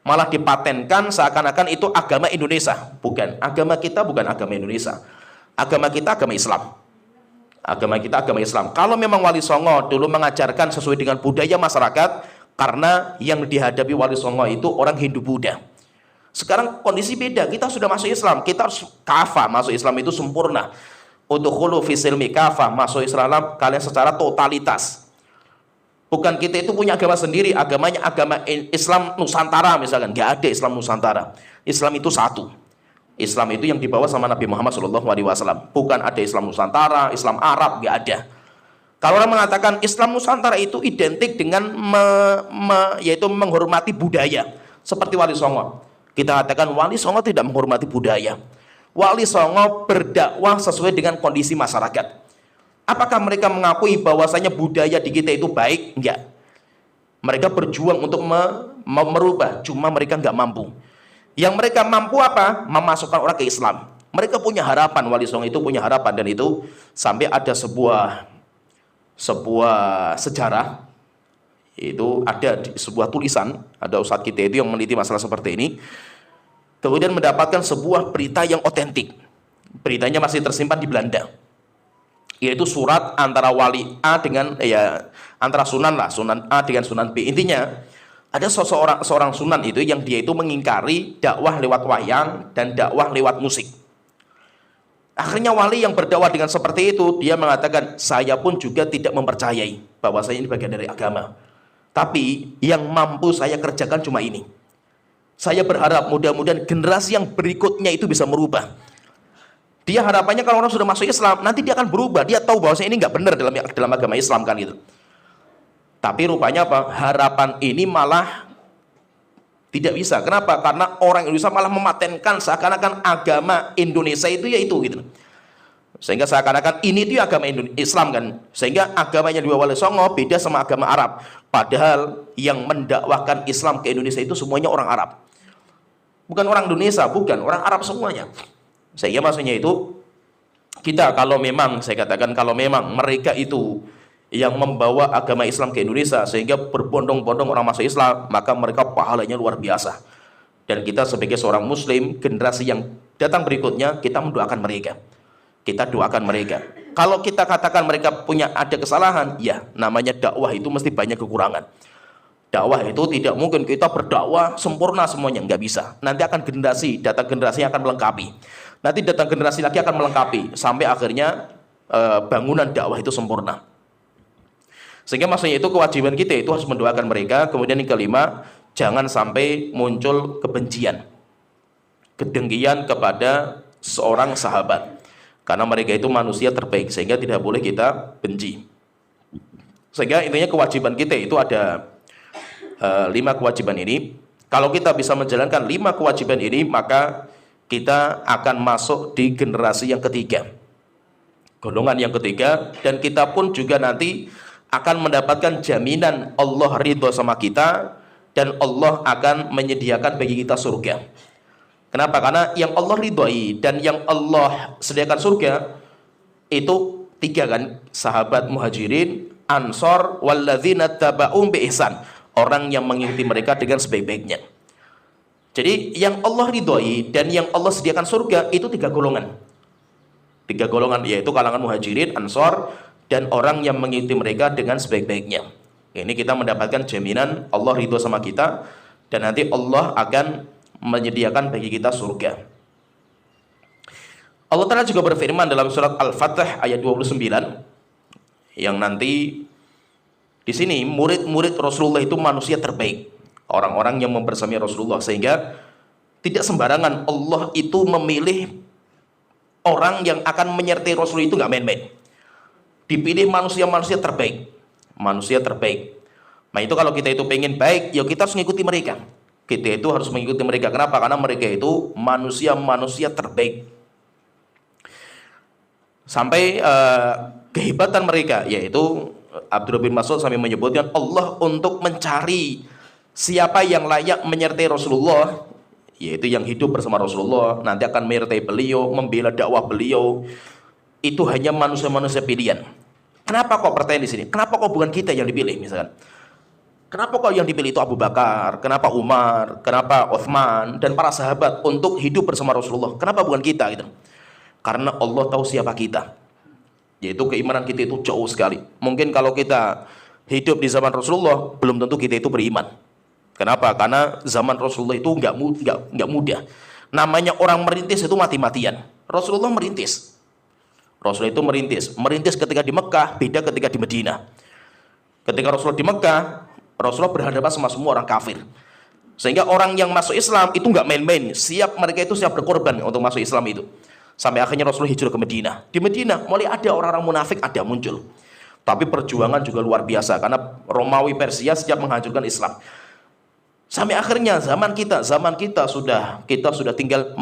Speaker 3: Malah dipatenkan seakan-akan itu agama Indonesia. Bukan. Agama kita bukan agama Indonesia. Agama kita agama Islam. Agama kita agama Islam. Kalau memang Wali Songo dulu mengajarkan sesuai dengan budaya masyarakat, karena yang dihadapi Wali Songo itu orang Hindu-Buddha. Sekarang kondisi beda. Kita sudah masuk Islam. Kita harus kafah masuk Islam itu sempurna. Untuk khulu fi silmi kafah, masuk Islam kalian secara totalitas. Bukan kita itu punya agama sendiri, agamanya agama Islam Nusantara misalkan. Nggak ada Islam Nusantara. Islam itu satu. Islam itu yang dibawa sama Nabi Muhammad SAW. Bukan ada Islam Nusantara, Islam Arab, nggak ada. Kalau orang mengatakan Islam Nusantara itu identik dengan yaitu menghormati budaya, seperti Wali Songo. Kita katakan Wali Songo tidak menghormati budaya. Wali Songo berdakwah sesuai dengan kondisi masyarakat. Apakah mereka mengakui bahwasanya budaya di kita itu baik? Enggak. Mereka berjuang untuk merubah, cuma mereka nggak mampu. Yang mereka mampu apa? Memasukkan orang ke Islam. Mereka punya harapan, Wali Songo itu punya harapan, dan itu sampai ada sebuah sejarah, itu ada sebuah tulisan, ada ustadz kita itu yang meneliti masalah seperti ini. Kemudian mendapatkan sebuah berita yang otentik. Beritanya masih tersimpan di Belanda. Yaitu surat antara Wali A dengan antara Sunan A dengan Sunan B. Intinya ada seorang Sunan itu yang dia itu mengingkari dakwah lewat wayang dan dakwah lewat musik. Akhirnya Wali yang berdakwah dengan seperti itu, dia mengatakan, saya pun juga tidak mempercayai bahwa saya ini bagian dari agama. Tapi yang mampu saya kerjakan cuma ini. Saya berharap mudah-mudahan generasi yang berikutnya itu bisa merubah. Dia harapannya kalau orang sudah masuk Islam, nanti dia akan berubah. Dia tahu bahwa ini nggak benar dalam agama Islam kan gitu. Tapi rupanya apa? Harapan ini malah tidak bisa. Kenapa? Karena orang Indonesia malah mematenkan seakan-akan agama Indonesia itu yaitu gitu. Sehingga seakan-akan ini itu agama Islam kan. Sehingga agamanya dua Wali Songo beda sama agama Arab. Padahal yang mendakwahkan Islam ke Indonesia itu semuanya orang Arab. Bukan orang Indonesia, bukan orang Arab semuanya. Sehingga maksudnya itu kita kalau memang saya katakan kalau memang mereka itu yang membawa agama Islam ke Indonesia sehingga berbondong-bondong orang masuk Islam, maka mereka pahalanya luar biasa. Dan kita sebagai seorang muslim, generasi yang datang berikutnya, kita mendoakan mereka. Kita doakan mereka. Kalau kita katakan mereka punya ada kesalahan, ya namanya dakwah itu mesti banyak kekurangan. Dakwah itu tidak mungkin kita berdakwah sempurna semuanya, nggak bisa. Nanti akan datang generasi yang akan melengkapi. Nanti datang generasi lagi akan melengkapi sampai akhirnya bangunan dakwah itu sempurna. Sehingga maksudnya itu kewajiban kita itu harus mendoakan mereka. Kemudian yang kelima, jangan sampai muncul kebencian, kedengkian kepada seorang sahabat. Karena mereka itu manusia terbaik, sehingga tidak boleh kita benci. Sehingga intinya kewajiban kita itu ada 5 kewajiban ini. Kalau kita bisa menjalankan 5 kewajiban ini, maka kita akan masuk di generasi yang ketiga, golongan yang ketiga, dan kita pun juga nanti akan mendapatkan jaminan Allah ridho sama kita, dan Allah akan menyediakan bagi kita surga. Kenapa? Karena yang Allah ridhoi dan yang Allah sediakan surga itu 3 kan, sahabat muhajirin, ansor, walladzina taba'um bi ihsan, orang yang mengikuti mereka dengan sebaik-baiknya. Jadi yang Allah ridhoi dan yang Allah sediakan surga itu 3 golongan. 3 golongan, yaitu kalangan muhajirin, ansor, dan orang yang mengikuti mereka dengan sebaik-baiknya. Ini kita mendapatkan jaminan Allah ridho sama kita, dan nanti Allah akan menyediakan bagi kita surga. Allah Ta'ala juga berfirman dalam surat Al-Fatih ayat 29, yang nanti di sini murid-murid Rasulullah itu manusia terbaik, orang-orang yang membersamai Rasulullah, sehingga tidak sembarangan Allah itu memilih orang yang akan menyertai Rasul itu, nggak main-main. Dipilih manusia-manusia terbaik, manusia terbaik. Nah itu kalau kita itu pengen baik, ya kita harus mengikuti mereka. Kita itu harus mengikuti mereka. Kenapa? Karena mereka itu manusia-manusia terbaik. Sampai kehebatan mereka, yaitu Abdullah bin Mas'ud sampai menyebutkan Allah untuk mencari siapa yang layak menyertai Rasulullah, yaitu yang hidup bersama Rasulullah, nanti akan menyertai beliau, membela dakwah beliau, itu hanya manusia-manusia pilihan. Kenapa kok pertanyaan di sini? Kenapa kok bukan kita yang dipilih misalkan? Kenapa kok yang dipilih itu Abu Bakar, kenapa Umar, kenapa Uthman, dan para sahabat untuk hidup bersama Rasulullah? Kenapa bukan kita gitu? Karena Allah tahu siapa kita. Yaitu keimanan kita itu jauh sekali. Mungkin kalau kita hidup di zaman Rasulullah, belum tentu kita itu beriman. Kenapa? Karena zaman Rasulullah itu nggak mudah. Namanya orang merintis itu mati-matian. Rasulullah merintis. Rasulullah itu merintis ketika di Mekah, beda ketika di Madinah. Ketika Rasulullah di Mekah, Rasulullah berhadapan sama semua orang kafir. Sehingga orang yang masuk Islam itu nggak main-main. Mereka itu siap berkorban untuk masuk Islam itu. Sampai akhirnya Rasulullah hijrah ke Madinah. Di Madinah mulai ada orang-orang munafik, ada muncul. Tapi perjuangan juga luar biasa, karena Romawi Persia siap menghancurkan Islam. Sampai akhirnya zaman kita sudah tinggal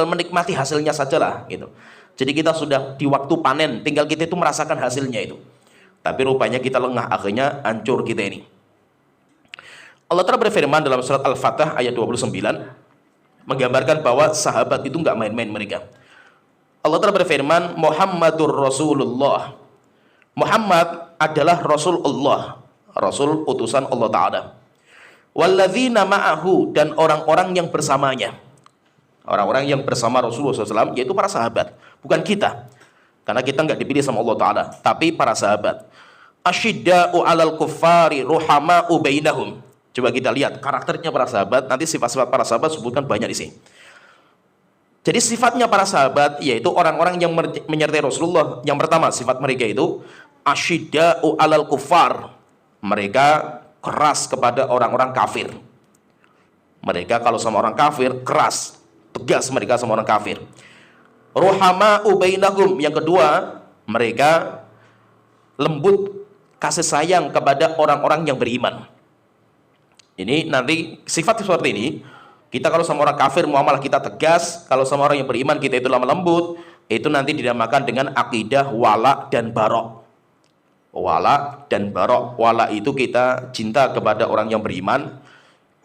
Speaker 3: menikmati hasilnya sajalah gitu. Jadi kita sudah di waktu panen, tinggal kita itu merasakan hasilnya itu. Tapi rupanya kita lengah, akhirnya hancur kita ini. Allah Ta'ala berfirman dalam surat Al-Fatih ayat 29, menggambarkan bahwa sahabat itu nggak main-main mereka. Allah Ta'ala berfirman, Muhammadur Rasulullah. Muhammad adalah Rasulullah, Rasul utusan Allah Ta'ala. Walladzina ma'ahu, dan orang-orang yang bersamanya. Orang-orang yang bersama Rasulullah SAW, yaitu para sahabat, bukan kita. Karena kita nggak dipilih sama Allah Ta'ala, tapi para sahabat. Asyidda'u 'alal kuffari ruhama'u bainahum. Coba kita lihat karakternya para sahabat. Nanti sifat-sifat para sahabat sebutkan banyak di sini. Jadi sifatnya para sahabat yaitu orang-orang yang menyertai Rasulullah. Yang pertama sifat mereka itu asyidda'u 'alal kuffar. Mereka keras kepada orang-orang kafir. Mereka kalau sama orang kafir keras, tegas mereka sama orang kafir. Ruhama'u bainahum. Yang kedua, mereka lembut, kasih sayang kepada orang-orang yang beriman. Ini nanti sifat seperti ini, kita kalau sama orang kafir muamalah kita tegas, kalau sama orang yang beriman kita itu lemah lembut, itu nanti dinamakan dengan akidah wala dan barok. Wala dan barok. Wala itu kita cinta kepada orang yang beriman,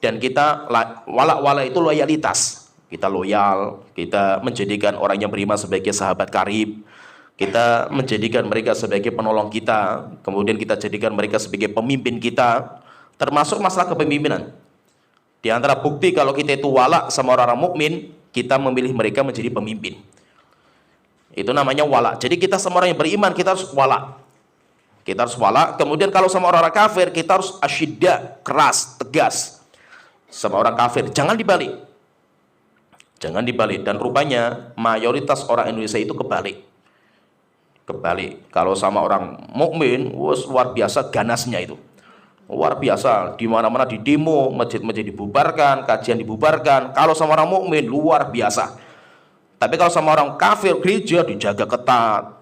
Speaker 3: dan kita wala itu loyalitas. Kita loyal, kita menjadikan orang yang beriman sebagai sahabat karib, kita menjadikan mereka sebagai penolong kita, kemudian kita jadikan mereka sebagai pemimpin kita, termasuk masalah kepemimpinan. Di antara bukti kalau kita itu wala sama orang-orang mukmin, kita memilih mereka menjadi pemimpin. Itu namanya wala. Jadi kita sama orang yang beriman, kita harus wala. Kita harus wala. Kemudian kalau sama orang-orang kafir, kita harus asyidda, keras, tegas. Sama orang kafir, jangan dibalik. Jangan dibalik. Dan rupanya mayoritas orang Indonesia itu kebalik. Kebalik. Kalau sama orang mukmin, luar biasa ganasnya itu. Luar biasa, di mana-mana di demo, masjid-masjid dibubarkan, kajian dibubarkan. Kalau sama orang mukmin luar biasa. Tapi kalau sama orang kafir, gereja dijaga ketat.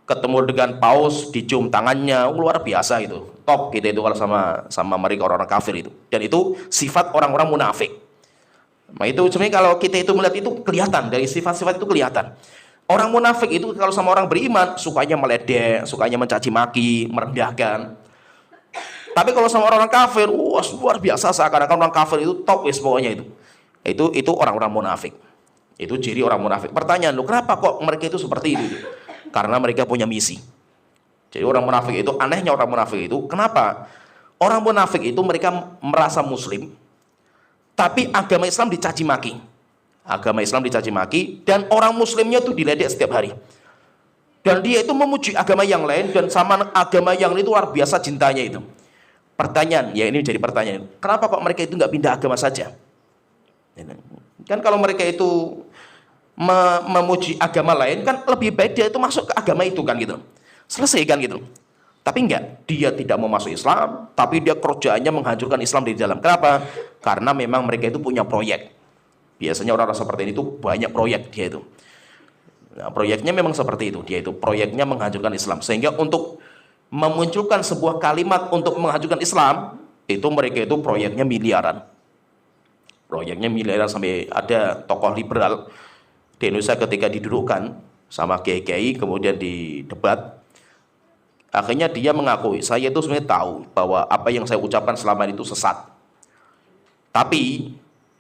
Speaker 3: Ketemu dengan paus, dicium tangannya, luar biasa itu. Top kita itu kalau sama mereka orang-orang kafir itu. Dan itu sifat orang-orang munafik. Nah itu sebenarnya kalau kita itu melihat itu kelihatan, dari sifat-sifat itu kelihatan. Orang munafik itu kalau sama orang beriman, sukanya meledek, sukanya mencaci maki, merendahkan. Tapi kalau sama orang kafir, luar biasa, seakan-akan orang kafir itu top wis pokoknya itu. Itu orang-orang munafik. Itu ciri orang munafik. Pertanyaan, kenapa kok mereka itu seperti itu? Karena mereka punya misi. Jadi orang munafik itu, anehnya orang munafik itu, kenapa? Orang munafik itu mereka merasa muslim, tapi agama Islam dicaci maki. Agama Islam dicaci maki, dan orang muslimnya itu diledek setiap hari. Dan dia itu memuji agama yang lain, dan sama agama yang lain itu luar biasa cintanya itu. Pertanyaan, ya ini jadi pertanyaan, kenapa kok mereka itu nggak pindah agama saja? Kan kalau mereka itu memuji agama lain, kan lebih baik dia itu masuk ke agama itu kan gitu. Selesai kan gitu. Tapi enggak, dia tidak mau masuk Islam, tapi dia kerjaannya menghancurkan Islam di dalam. Kenapa? Karena memang mereka itu punya proyek. Biasanya orang-orang seperti ini itu banyak proyek dia itu. Nah, proyeknya memang seperti itu, dia itu proyeknya menghancurkan Islam. Sehingga untuk memunculkan sebuah kalimat untuk menghancurkan Islam, itu mereka itu proyeknya miliaran. Proyeknya miliaran, sampai ada tokoh liberal di Indonesia ketika didudukkan sama kiai-kiai, kemudian di debat, akhirnya dia mengakui, saya itu sebenarnya tahu bahwa apa yang saya ucapkan selama itu sesat. Tapi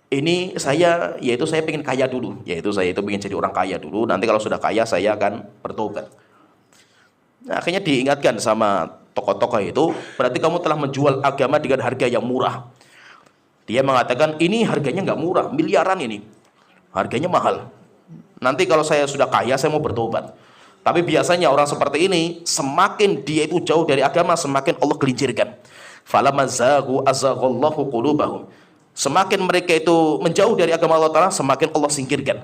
Speaker 3: ini saya pengen kaya dulu, yaitu saya itu pengen jadi orang kaya dulu, nanti kalau sudah kaya saya akan bertobat. Nah, akhirnya diingatkan sama tokoh-tokoh itu, berarti kamu telah menjual agama dengan harga yang murah. Dia mengatakan, ini harganya nggak murah, miliaran ini. Harganya mahal. Nanti kalau saya sudah kaya, saya mau bertobat. Tapi biasanya orang seperti ini, semakin dia itu jauh dari agama, semakin Allah gelincirkan. Falamma zaghu azaghallahu qulubahum. Semakin mereka itu menjauh dari agama Allah Ta'ala, semakin Allah singkirkan.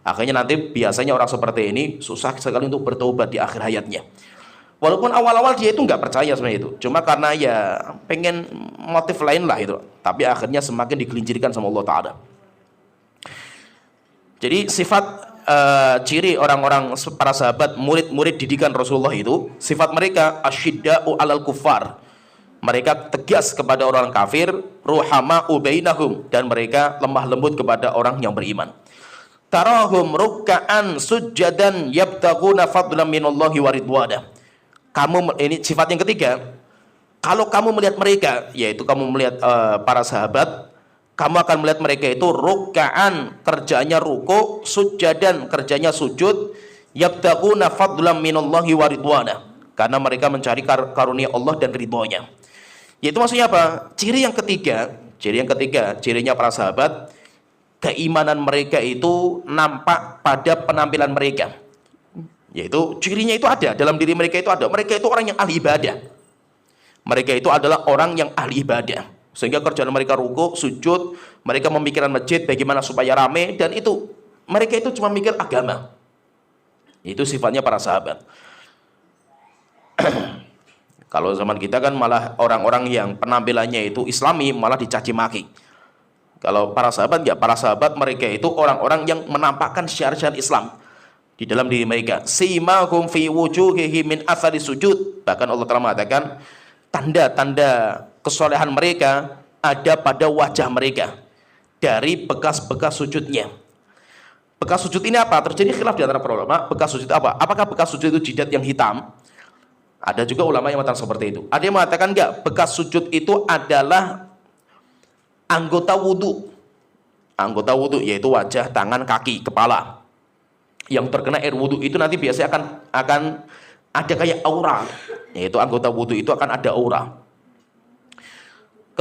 Speaker 3: Akhirnya nanti biasanya orang seperti ini susah sekali untuk bertobat di akhir hayatnya. Walaupun awal-awal dia itu nggak percaya sebenarnya itu, cuma karena ya pengen motif lain lah itu. Tapi akhirnya semakin digelincirkan sama Allah Ta'ala. Jadi sifat ciri orang-orang para sahabat, murid-murid didikan Rasulullah itu, sifat mereka asyidda'u alal kuffar. Mereka tegas kepada orang kafir, ruhama'u bainahum, dan mereka lemah lembut kepada orang yang beriman. Tarahum ruk'an sujjadan yabtaguna fadlan minallahi wa ridwana. Kamu, ini sifat yang ketiga, kalau kamu melihat mereka, yaitu kamu melihat para sahabat, kamu akan melihat mereka itu ruk'an, kerjanya ruku, sujjadan, kerjanya sujud, yabtaguna fadlan minallahi wa ridwana, karena mereka mencari karunia Allah dan ridhonya. Yaitu maksudnya apa? Ciri yang ketiga, cirinya para sahabat, keimanan mereka itu nampak pada penampilan mereka. Yaitu cirinya itu ada, dalam diri mereka itu ada. Mereka itu orang yang ahli ibadah. Mereka itu adalah orang yang ahli ibadah. Sehingga kerjaan mereka ruku, sujud, mereka memikirkan masjid bagaimana supaya rame, dan itu mereka itu cuma mikir agama. Itu sifatnya para sahabat. Kalau zaman kita kan malah orang-orang yang penampilannya itu Islami malah dicaci maki. Kalau para sahabat ya, para sahabat mereka itu orang-orang yang menampakkan syiar-syiar Islam di dalam diri mereka. Simahum fi wujuhihim min athari sujud. Bahkan Allah telah mengatakan tanda-tanda kesolehan mereka ada pada wajah mereka dari bekas-bekas sujudnya. Bekas sujud ini apa? Terjadi khilaf di antara para ulama. Bekas sujud apa? Apakah bekas sujud itu jidat yang hitam? Ada juga ulama yang mengatakan seperti itu. Ada yang mengatakan enggak, bekas sujud itu adalah anggota wudu. Anggota wudu yaitu wajah, tangan, kaki, kepala. Yang terkena air wudu itu nanti biasanya akan ada kayak aura. Yaitu anggota wudu itu akan ada aura.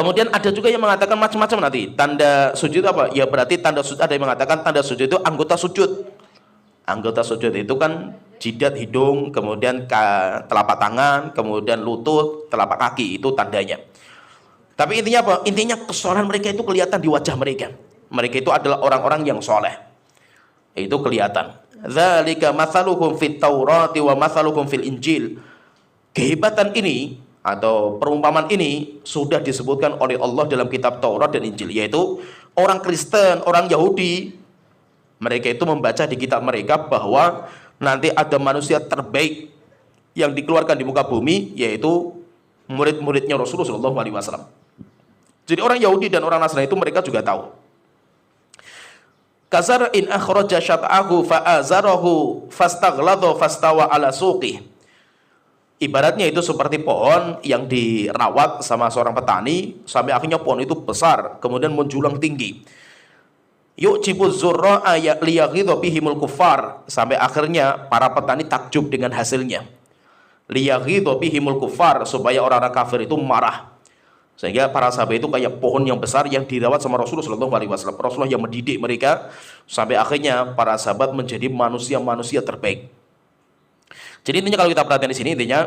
Speaker 3: Kemudian ada juga yang mengatakan macam-macam nanti. Tanda sujud apa? Ya berarti tanda sujud, ada yang mengatakan tanda sujud itu anggota sujud. Anggota sujud itu kan jidat, hidung, kemudian telapak tangan, kemudian lutut, telapak kaki, itu tandanya. Tapi intinya apa? Intinya kesolehan mereka itu kelihatan di wajah mereka. Mereka itu adalah orang-orang yang soleh. Itu kelihatan. Dzalika matsaluhum fit Taurati wa matsaluhum fil Injil. Kehebatan ini atau perumpamaan ini sudah disebutkan oleh Allah dalam kitab Taurat dan Injil, yaitu orang Kristen, orang Yahudi, mereka itu membaca di kitab mereka bahwa nanti ada manusia terbaik yang dikeluarkan di muka bumi, yaitu murid-muridnya Rasulullah SAW. Jadi orang Yahudi dan orang Nasrani itu mereka juga tahu. Kazar in akhraja syat'ahu fa'azarahu fastaghladu fastawa ala suqih. Ibaratnya itu seperti pohon yang dirawat sama seorang petani sampai akhirnya pohon itu besar, kemudian menjulang tinggi. Yu'jibuz zurra'a liyaghidha bihimul kuffar, sampai akhirnya para petani takjub dengan hasilnya. Liyaghidha bihimul kuffar, supaya orang-orang kafir itu marah. Sehingga para sahabat itu kayak pohon yang besar yang dirawat sama Rasulullah SAW. Rasulullah yang mendidik mereka sampai akhirnya para sahabat menjadi manusia-manusia terbaik. Jadi intinya kalau kita perhatikan di sini, intinya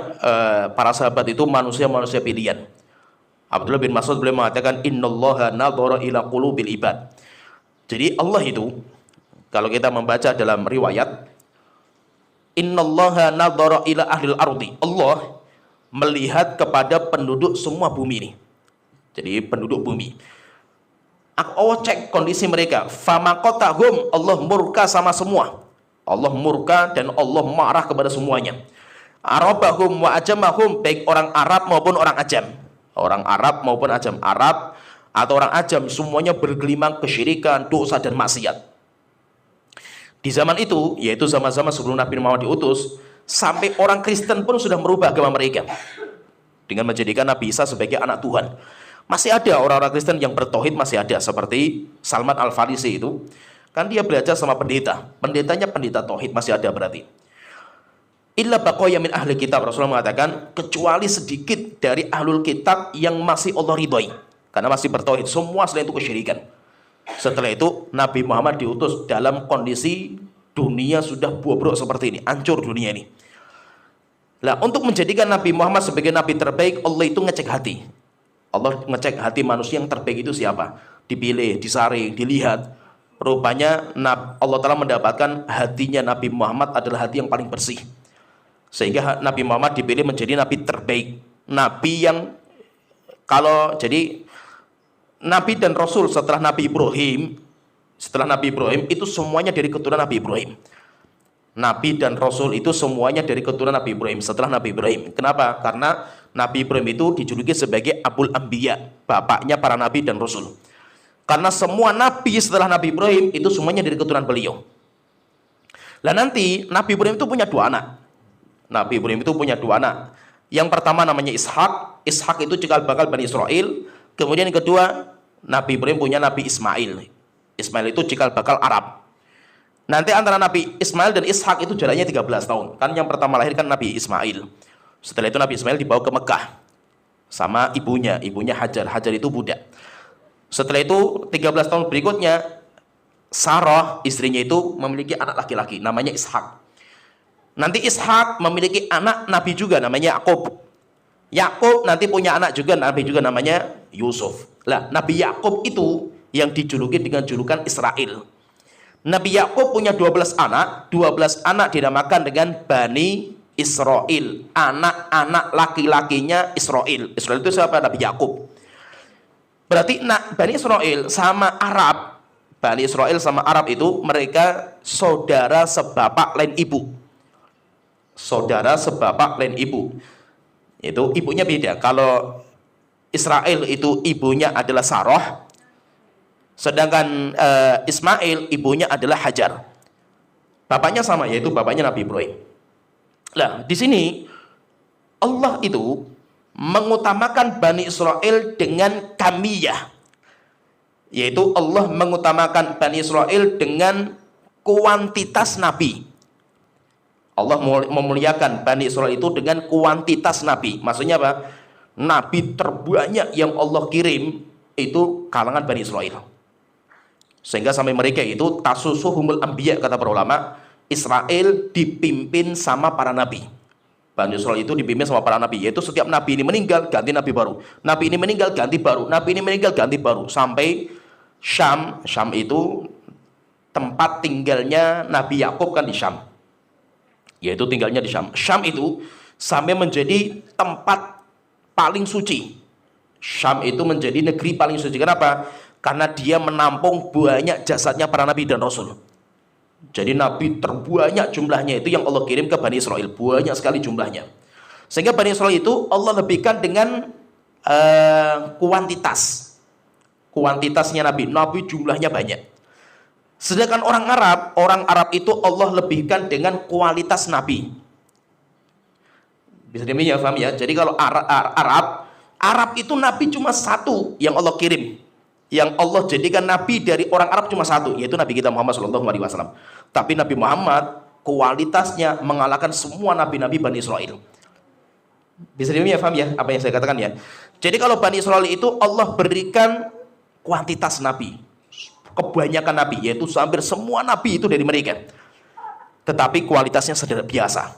Speaker 3: para sahabat itu manusia-manusia pilihan. Abdullah bin Mas'ud beliau mengatakan innallaha nadhara ila qulubil ibad. Jadi Allah itu, kalau kita membaca dalam riwayat, innallaha nadhara ila ahlil ardi. Allah melihat kepada penduduk semua bumi ini. Jadi penduduk bumi. Allah cek kondisi mereka. Famaqatahum, Allah murka sama semua. Allah murka dan Allah marah kepada semuanya. Arabahum wa ajamahum, baik orang Arab maupun orang Ajam. Orang Arab maupun Ajam. Arab atau orang Ajam semuanya bergelimang kesyirikan, dosa dan maksiat. Di zaman itu, yaitu zaman-zaman sebelum Nabi Muhammad diutus, sampai orang Kristen pun sudah merubah agama mereka dengan menjadikan Nabi Isa sebagai anak Tuhan. Masih ada orang-orang Kristen yang bertauhid, masih ada, seperti Salman Al-Farisi itu. Kan dia belajar sama pendeta. Pendetanya pendeta tauhid, masih ada berarti. Illa baqaya min ahli kitab, Rasulullah mengatakan kecuali sedikit dari ahlul kitab yang masih Allah ridhoi, karena masih bertauhid. Semua selain itu kesyirikan. Setelah itu Nabi Muhammad diutus dalam kondisi dunia sudah bobrok seperti ini, hancur dunia ini. Nah, untuk menjadikan Nabi Muhammad sebagai nabi terbaik, Allah itu ngecek hati. Allah ngecek hati manusia yang terbaik itu siapa? Dipilih, disaring, dilihat. Rupanya Allah telah mendapatkan hatinya Nabi Muhammad adalah hati yang paling bersih. Sehingga Nabi Muhammad dipilih menjadi nabi terbaik. Nabi yang jadi Nabi dan Rasul setelah Nabi Ibrahim itu semuanya dari keturunan Nabi Ibrahim. Nabi dan Rasul itu semuanya dari keturunan Nabi Ibrahim setelah Nabi Ibrahim. Kenapa? Karena Nabi Ibrahim itu dijuluki sebagai Abul Anbiya, bapaknya para Nabi dan Rasul. Karena semua Nabi setelah Nabi Ibrahim itu semuanya dari keturunan beliau. Lah nanti Nabi Ibrahim itu punya dua anak. Nabi Ibrahim itu punya dua anak. Yang pertama namanya Ishak. Ishak itu cikal bakal Bani Israel. Kemudian yang kedua, Nabi Ibrahim punya Nabi Ismail. Ismail itu cikal bakal Arab. Nanti antara Nabi Ismail dan Ishak itu jaraknya 13 tahun. Kan yang pertama lahir kan Nabi Ismail. Setelah itu Nabi Ismail dibawa ke Mekah sama ibunya Hajar. Hajar itu budak. Setelah itu 13 tahun berikutnya Sarah istrinya itu memiliki anak laki-laki namanya Ishak. Nanti Ishak memiliki anak Nabi juga namanya Yakub. Yakub nanti punya anak juga Nabi juga namanya Yusuf. Lah, Nabi Yakub itu yang dijuluki dengan julukan Israel. Nabi Yakub punya 12 anak, 12 anak dinamakan dengan Bani Israel, anak-anak laki-lakinya Israel. Israel itu siapa? Nabi Yakub. Berarti Bani Israel sama Arab, Bani Israel sama Arab itu mereka saudara sebapak lain ibu. Saudara sebapak lain ibu. Itu ibunya beda. Kalau Israel itu ibunya adalah Sarah, sedangkan Ismail ibunya adalah Hajar. Bapaknya sama, yaitu bapaknya Nabi Ibrahim. Nah, di sini Allah itu mengutamakan Bani Israel dengan kamiyah, yaitu Allah mengutamakan Bani Israel dengan kuantitas Nabi. Allah memuliakan Bani Israel itu dengan kuantitas Nabi. Maksudnya apa? Nabi terbanyak yang Allah kirim itu kalangan Bani Israel. Sehingga sampai mereka itu tasusuhumul anbiya, kata para ulama, Israel dipimpin sama para nabi. Bani Israel itu dipimpin sama para nabi, yaitu setiap nabi ini meninggal ganti nabi baru, nabi ini meninggal ganti baru, nabi ini meninggal ganti baru, sampai Syam itu tempat tinggalnya Nabi Yakub kan di Syam, yaitu tinggalnya di Syam. Syam itu sampai menjadi tempat paling suci. Syam itu menjadi negeri paling suci. Kenapa? Karena dia menampung banyak jasadnya para nabi dan rasul. Jadi nabi terbanyak jumlahnya itu yang Allah kirim ke Bani Israel, banyak sekali jumlahnya. Sehingga Bani Israel itu Allah lebihkan dengan kuantitasnya nabi jumlahnya banyak. Sedangkan orang Arab itu Allah lebihkan dengan kualitas nabi. Bisa demikian, paham ya? Jadi kalau Arab itu nabi cuma satu yang Allah kirim. Yang Allah jadikan nabi dari orang Arab cuma satu, yaitu Nabi kita Muhammad SAW. Tapi Nabi Muhammad kualitasnya mengalahkan semua nabi-nabi Bani Israel. Bisa demikian, paham ya apa yang saya katakan ya? Jadi kalau Bani Israel itu Allah berikan kuantitas nabi, kebanyakan nabi, yaitu hampir semua nabi itu dari mereka. Tetapi kualitasnya sederhana biasa.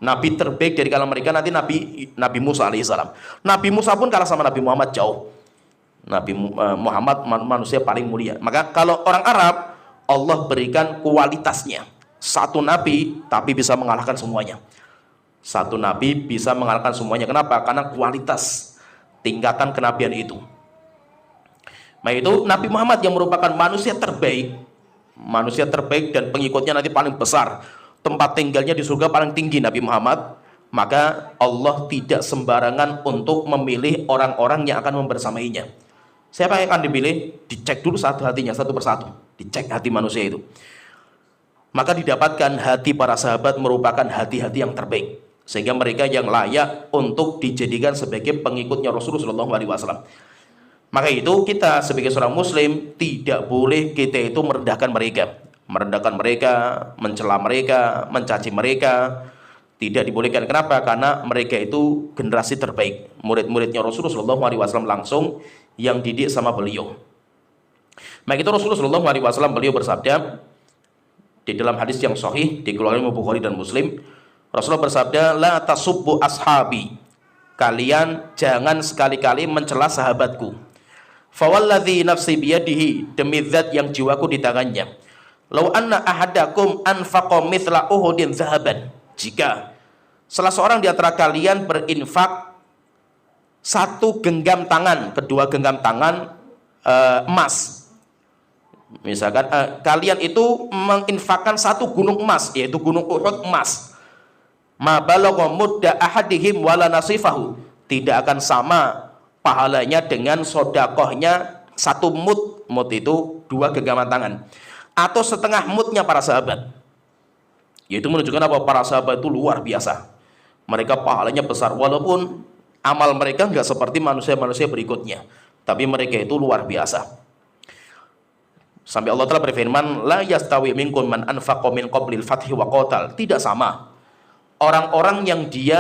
Speaker 3: Nabi terbaik dari kalangan mereka nanti Nabi Musa alaihissalam. Nabi Musa pun kalah sama Nabi Muhammad jauh. Nabi Muhammad manusia paling mulia. Maka kalau orang Arab, Allah berikan kualitasnya. Satu nabi tapi bisa mengalahkan semuanya. Satu nabi bisa mengalahkan semuanya. Kenapa? Karena kualitas tingkatan kenabian itu. Nah itu Nabi Muhammad yang merupakan manusia terbaik dan pengikutnya nanti paling besar. Tempat tinggalnya di surga paling tinggi Nabi Muhammad. Maka Allah tidak sembarangan untuk memilih orang-orang yang akan membersamainya. Siapa yang akan dipilih? Dicek dulu satu hatinya, satu persatu. Dicek hati manusia itu. Maka didapatkan hati para sahabat merupakan hati-hati yang terbaik. Sehingga mereka yang layak untuk dijadikan sebagai pengikutnya Rasulullah SAW. Maka itu kita sebagai seorang muslim tidak boleh kita itu merendahkan mereka, mencela mereka, mencaci mereka. Tidak dibolehkan. Kenapa? Karena mereka itu generasi terbaik, murid-muridnya Rasulullah SAW langsung yang didik sama beliau. Maka itu Rasulullah SAW beliau bersabda di dalam hadis yang sahih dikeluarkan oleh Bukhari dan Muslim. Rasulullah bersabda, la tasubbu ashabi, kalian jangan sekali-kali mencela sahabatku. Fawalladzi nafsi biyadihi, demi zat yang jiwaku di tangannya. Lau anna ahadakum anfaqa mithla uhudin zahaban, jika salah seorang di antara kalian berinfak satu genggam tangan, kedua genggam tangan emas. Misalkan kalian itu menginfakkan satu gunung emas, yaitu gunung Uhud emas. Ma balagha mudda ahadihim wala nasifahu, tidak akan sama pahalanya dengan sodakohnya satu mud itu dua genggaman tangan, atau setengah mudnya para sahabat. Yaitu menunjukkan apa? Para sahabat itu luar biasa. Mereka pahalanya besar, walaupun amal mereka nggak seperti manusia-manusia berikutnya, tapi mereka itu luar biasa. Sampai Allah telah berfirman, la yastawi minkum man anfaqa min qablil fathi wa qatal. Tidak sama orang-orang yang dia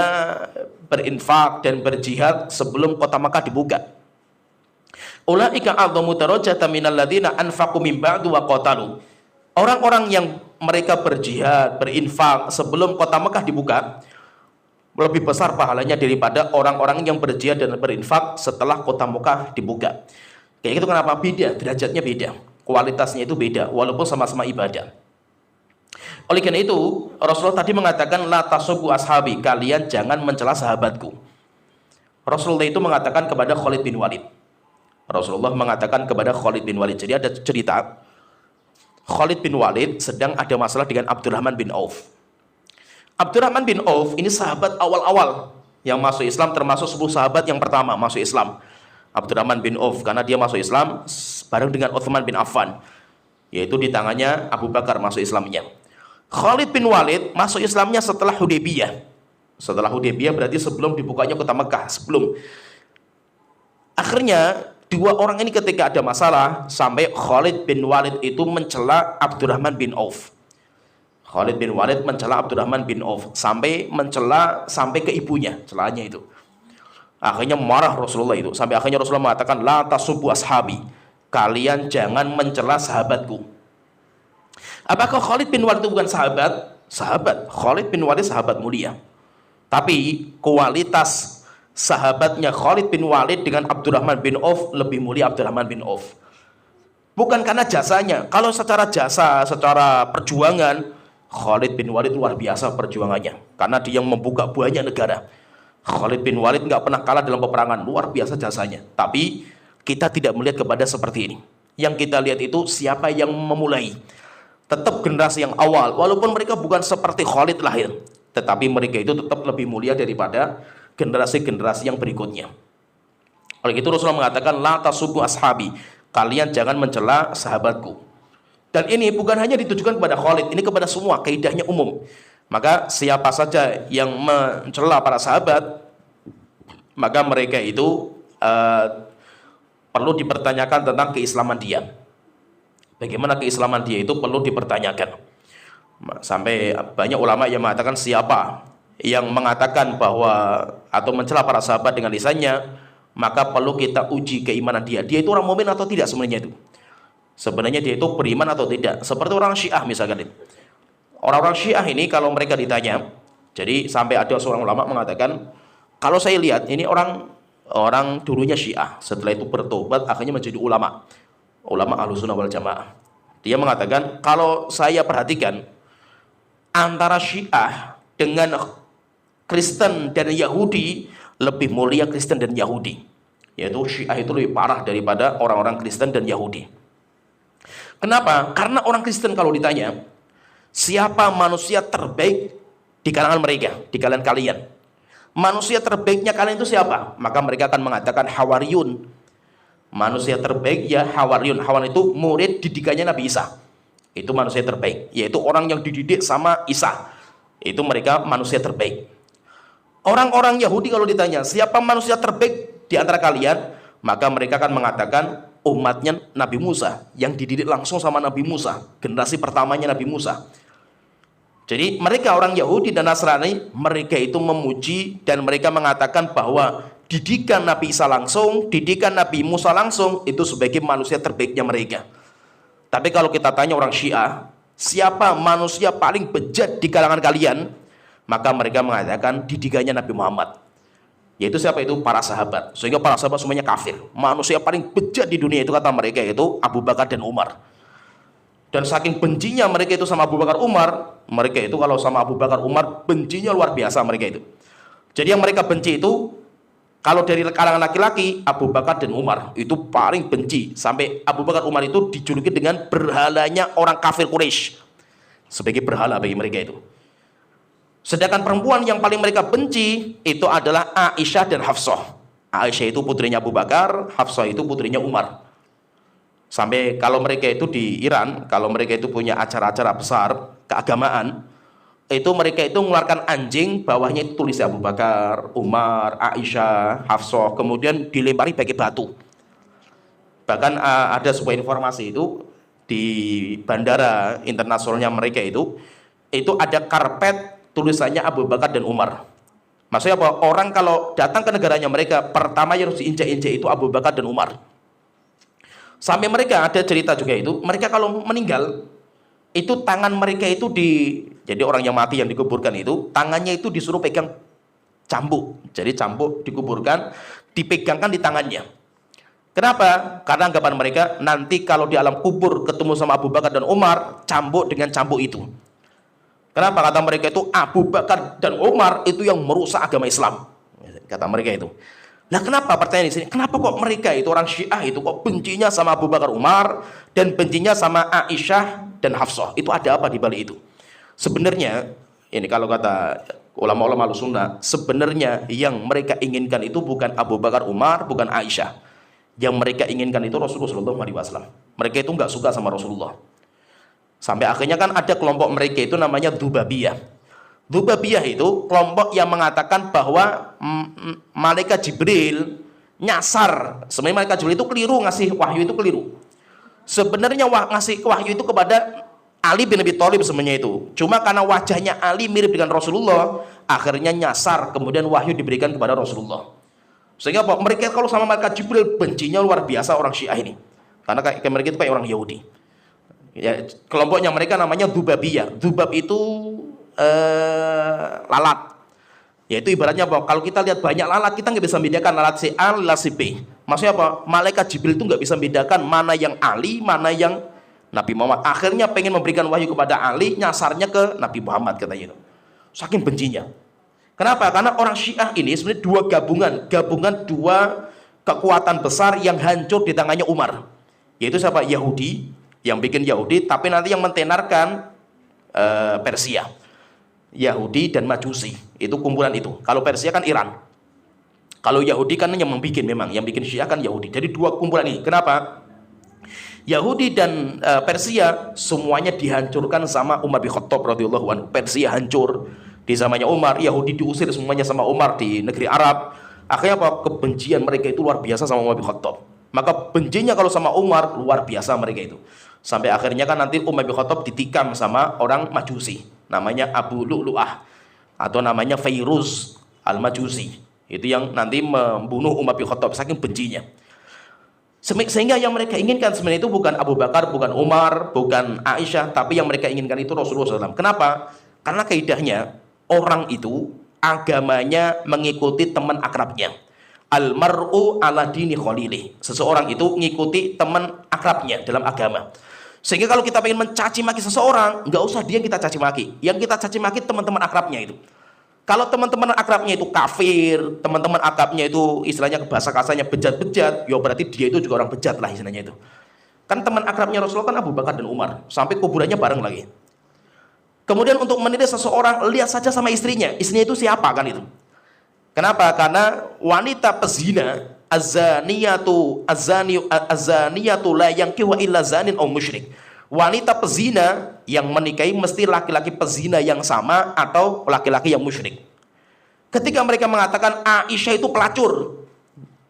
Speaker 3: berinfak dan berjihad sebelum kota Makkah dibuka. Ulaika a'dhamu darajatan minal ladzina anfaqu min ba'du wa qatalu. Orang-orang yang mereka berjihad, berinfak sebelum kota Makkah dibuka lebih besar pahalanya daripada orang-orang yang berjihad dan berinfak setelah kota Makkah dibuka. Kayak gitu. Kenapa? Beda, derajatnya beda, kualitasnya itu beda, walaupun sama-sama ibadah. Oleh karena itu Rasulullah tadi mengatakan la tasubbu ashabi, kalian jangan mencela sahabatku. Rasulullah itu mengatakan kepada Khalid bin Walid. Jadi ada cerita, Khalid bin Walid sedang ada masalah dengan Abdurrahman bin Auf. Abdurrahman bin Auf ini sahabat awal-awal yang masuk Islam, termasuk 10 sahabat yang pertama masuk Islam. Abdurrahman bin Auf, karena dia masuk Islam bareng dengan Utsman bin Affan, yaitu di tangannya Abu Bakar masuk Islamnya. Khalid bin Walid masuk Islamnya setelah Hudaybiyah. Setelah Hudaybiyah berarti sebelum dibukanya kota Mekah, sebelum. Akhirnya dua orang ini ketika ada masalah sampai Khalid bin Walid itu mencela Abdurrahman bin Auf. Khalid bin Walid mencela Abdurrahman bin Auf sampai mencela sampai ke ibunya, celahnya itu. Akhirnya marah Rasulullah itu. Sampai akhirnya Rasulullah mengatakan, la tasubbu ashabi. Kalian jangan mencela sahabatku. Apakah Khalid bin Walid itu bukan sahabat? Sahabat. Khalid bin Walid sahabat mulia. Tapi kualitas sahabatnya Khalid bin Walid dengan Abdurrahman bin Auf lebih mulia Abdurrahman bin Auf. Bukan karena jasanya. Kalau secara jasa, secara perjuangan, Khalid bin Walid luar biasa perjuangannya. Karena dia yang membuka banyak negara. Khalid bin Walid nggak pernah kalah dalam peperangan, luar biasa jasanya. Tapi kita tidak melihat kepada seperti ini. Yang kita lihat itu siapa yang memulai. Tetap generasi yang awal, walaupun mereka bukan seperti Khalid lahir, tetapi mereka itu tetap lebih mulia daripada generasi-generasi yang berikutnya. Oleh itu Rasulullah mengatakan, la tasubbu ashabi. Kalian jangan mencela sahabatku. Dan ini bukan hanya ditujukan kepada Khalid, ini kepada semua, kaidahnya umum. Maka siapa saja yang mencela para sahabat, maka mereka itu perlu dipertanyakan tentang keislaman dia. Bagaimana keislaman dia itu perlu dipertanyakan. Sampai banyak ulama yang mengatakan siapa yang mengatakan bahwa atau mencela para sahabat dengan lisannya, maka perlu kita uji keimanan dia. Dia itu orang mukmin atau tidak sebenarnya itu? Sebenarnya dia itu beriman atau tidak? Seperti orang Syiah misalkan. Orang-orang Syiah ini kalau mereka ditanya, jadi sampai ada seorang ulama mengatakan, kalau saya lihat ini orang dulunya Syiah, setelah itu bertobat akhirnya menjadi ulama Ahlussunnah wal Jamaah. Dia mengatakan, kalau saya perhatikan antara Syiah dengan Kristen dan Yahudi, lebih mulia Kristen dan Yahudi. Yaitu Syiah itu lebih parah daripada orang-orang Kristen dan Yahudi. Kenapa? Karena orang Kristen kalau ditanya, siapa manusia terbaik di kalangan mereka, di kalangan kalian? Manusia terbaiknya kalian itu siapa? Maka mereka akan mengatakan Hawariyun. Manusia terbaik ya Hawariyun. Hawariyun itu murid didikannya Nabi Isa. Itu manusia terbaik, yaitu orang yang dididik sama Isa. Itu mereka manusia terbaik. Orang-orang Yahudi kalau ditanya, siapa manusia terbaik di antara kalian? Maka mereka akan mengatakan umatnya Nabi Musa, yang dididik langsung sama Nabi Musa, generasi pertamanya Nabi Musa. Jadi mereka orang Yahudi dan Nasrani, mereka itu memuji dan mereka mengatakan bahwa didikan Nabi Isa langsung, didikan Nabi Musa langsung, itu sebagai manusia terbaiknya mereka. Tapi kalau kita tanya orang Syiah, siapa manusia paling bejat di kalangan kalian? Maka mereka mengatakan didikannya Nabi Muhammad. Yaitu siapa itu? Para sahabat. Sehingga para sahabat semuanya kafir. Manusia paling bejat di dunia itu kata mereka itu Abu Bakar dan Umar. Dan saking bencinya mereka itu sama Abu Bakar Umar, mereka itu kalau sama Abu Bakar Umar bencinya luar biasa mereka itu. Jadi yang mereka benci itu, kalau dari kalangan laki-laki, Abu Bakar dan Umar itu paling benci. Sampai Abu Bakar Umar itu dijuluki dengan berhalanya orang kafir Quraisy, sebagai berhala bagi mereka itu. Sedangkan perempuan yang paling mereka benci itu adalah Aisyah dan Hafsah. Aisyah itu putrinya Abu Bakar, Hafsah itu putrinya Umar. Sampai kalau mereka itu di Iran, kalau mereka itu punya acara-acara besar keagamaan, itu mereka itu mengeluarkan anjing, bawahnya itu tulis Abu Bakar, Umar, Aisyah, Hafsah, kemudian dilempari pakai batu. Bahkan ada sebuah informasi itu di bandara internasionalnya mereka itu ada karpet tulisannya Abu Bakar dan Umar. Maksudnya apa? Orang kalau datang ke negaranya mereka, pertama yang harus diinjak-injak itu Abu Bakar dan Umar. Sampai mereka ada cerita juga itu, mereka kalau meninggal, itu tangan mereka itu jadi orang yang mati yang dikuburkan itu, tangannya itu disuruh pegang cambuk. Jadi cambuk dikuburkan, dipegangkan di tangannya. Kenapa? Karena anggapan mereka, nanti kalau di alam kubur ketemu sama Abu Bakar dan Umar, cambuk dengan cambuk itu. Kenapa? Kata mereka itu Abu Bakar dan Umar itu yang merusak agama Islam. Kata mereka itu. Nah kenapa pertanyaan di sini? Kenapa kok mereka itu orang Syiah itu kok bencinya sama Abu Bakar Umar dan bencinya sama Aisyah dan Hafsah? Itu ada apa di balik itu? Sebenarnya ini kalau kata ulama-ulama Ahlussunnah, sebenarnya yang mereka inginkan itu bukan Abu Bakar Umar, bukan Aisyah. Yang mereka inginkan itu Rasulullah SAW. Mereka itu nggak suka sama Rasulullah. Sampai akhirnya kan ada kelompok mereka itu namanya Dzubabiyah. Dzubabiyah itu kelompok yang mengatakan bahwa malaikat Jibril nyasar. Sebenarnya malaikat Jibril itu keliru ngasih wahyu itu keliru. Sebenarnya ngasih wahyu itu kepada Ali bin Abi Thalib sebenarnya itu. Cuma karena wajahnya Ali mirip dengan Rasulullah, akhirnya nyasar. Kemudian wahyu diberikan kepada Rasulullah. Sehingga apa? Mereka kalau sama malaikat Jibril bencinya luar biasa orang Syiah ini. Karena kayak mereka itu kayak orang Yahudi. Ya, kelompoknya mereka namanya Dzubabiyah. Dzubab itu lalat. Yaitu ibaratnya apa? Kalau kita lihat banyak lalat, kita nggak bisa membedakan lalat si A, lalat si B. Maksudnya apa? Malaikat Jibril itu nggak bisa membedakan mana yang Ali, mana yang Nabi Muhammad. Akhirnya pengen memberikan wahyu kepada Ali, nyasarnya ke Nabi Muhammad katanya itu. Saking bencinya. Kenapa? Karena orang Syiah ini sebenarnya dua gabungan dua kekuatan besar yang hancur di tangannya Umar. Yaitu siapa? Yahudi, yang bikin Yahudi, tapi nanti yang mentenarkan Persia. Yahudi dan Majusi, itu kumpulan itu. Kalau Persia kan Iran. Kalau Yahudi kan yang membikin, memang yang bikin Syiah kan Yahudi. Jadi dua kumpulan ini. Kenapa? Yahudi dan Persia semuanya dihancurkan sama Umar bin Khattab radhiyallahu anhu. Persia hancur di zamannya Umar, Yahudi diusir semuanya sama Umar di negeri Arab. Akhirnya apa? Kebencian mereka itu luar biasa sama Umar bin Khattab. Maka bencinya kalau sama Umar luar biasa mereka itu. Sampai akhirnya kan nanti Umar bin Khattab ditikam sama orang Majusi, namanya Abu Lu'lu'ah atau namanya Fairuz al-Majusi. Itu yang nanti membunuh Umar bin Khattab saking bencinya. Sehingga yang mereka inginkan sebenarnya itu bukan Abu Bakar, bukan Umar, bukan Aisyah, tapi yang mereka inginkan itu Rasulullah SAW. Kenapa? Karena kaidahnya orang itu agamanya mengikuti teman akrabnya. Almar'u ala dini khalili. Seseorang itu mengikuti teman akrabnya dalam agama. Sehingga kalau kita ingin mencaci maki seseorang, nggak usah dia yang kita caci maki. Yang kita caci maki teman-teman akrabnya itu. Kalau teman-teman akrabnya itu kafir, teman-teman akrabnya itu istilahnya bahasa kasarnya bejat-bejat, ya berarti dia itu juga orang bejat lah istilahnya itu. Kan teman akrabnya Rasulullah kan Abu Bakar dan Umar, sampai kuburannya bareng lagi. Kemudian untuk menilai seseorang, lihat saja sama istrinya. Istrinya itu siapa kan itu? Kenapa? Karena wanita pezina, azaniyatu la yankihu illa zanin aw musyrik. Wanita pezina yang menikahi mesti laki-laki pezina yang sama atau laki-laki yang musyrik. Ketika mereka mengatakan Aisyah itu pelacur,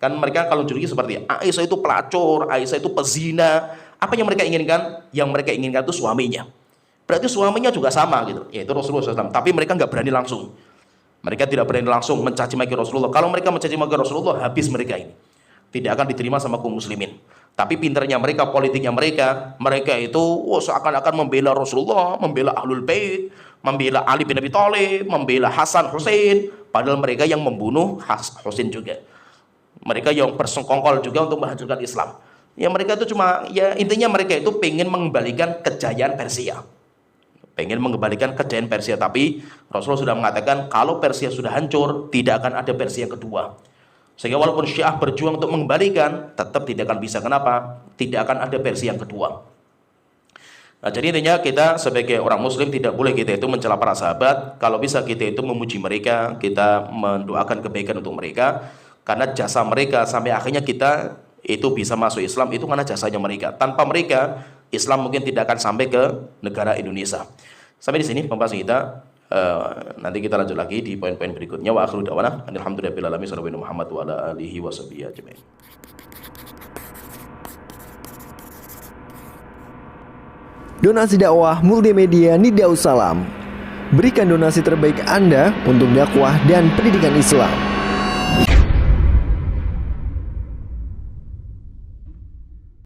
Speaker 3: kan mereka kalau judulnya seperti Aisyah itu pelacur, Aisyah itu pezina, apa yang mereka inginkan? Yang mereka inginkan itu suaminya. Berarti suaminya juga sama gitu, yaitu Rasulullah SAW. Tapi mereka nggak berani langsung. Mereka tidak berani langsung mencaci maki Rasulullah. Kalau mereka mencaci maki Rasulullah, habis mereka ini. Tidak akan diterima sama kaum muslimin. Tapi pinternya mereka, politiknya mereka itu seakan-akan membela Rasulullah, membela Ahlul Bait, membela Ali bin Abi Thalib, membela Hasan Hussein, padahal mereka yang membunuh Hussein juga. Mereka yang bersengkongkol juga untuk menghancurkan Islam. Ya mereka itu cuma, ya intinya mereka itu pengen mengembalikan kejayaan Persia. Pengen mengembalikan kejayaan Persia, tapi Rasulullah sudah mengatakan kalau Persia sudah hancur, tidak akan ada Persia kedua. Sehingga walaupun Syiah berjuang untuk mengembalikan, tetap tidak akan bisa. Kenapa? Tidak akan ada Persia yang kedua. Nah, jadi intinya kita sebagai orang muslim tidak boleh kita itu mencela para sahabat. Kalau bisa kita itu memuji mereka, kita mendoakan kebaikan untuk mereka, karena jasa mereka sampai akhirnya kita itu bisa masuk Islam itu karena jasanya mereka. Tanpa mereka, Islam mungkin tidak akan sampai ke negara Indonesia. Sampai di sini pembahasan kita. Nanti kita lanjut lagi di poin-poin berikutnya. Wa akhiru da'wana alhamdulillahirabbil alamin sallallahu Muhammad wa ala alihi washabihi ajmain.
Speaker 4: Donasi dakwah multimedia Nida Salam. Berikan donasi terbaik Anda untuk dakwah dan pendidikan Islam.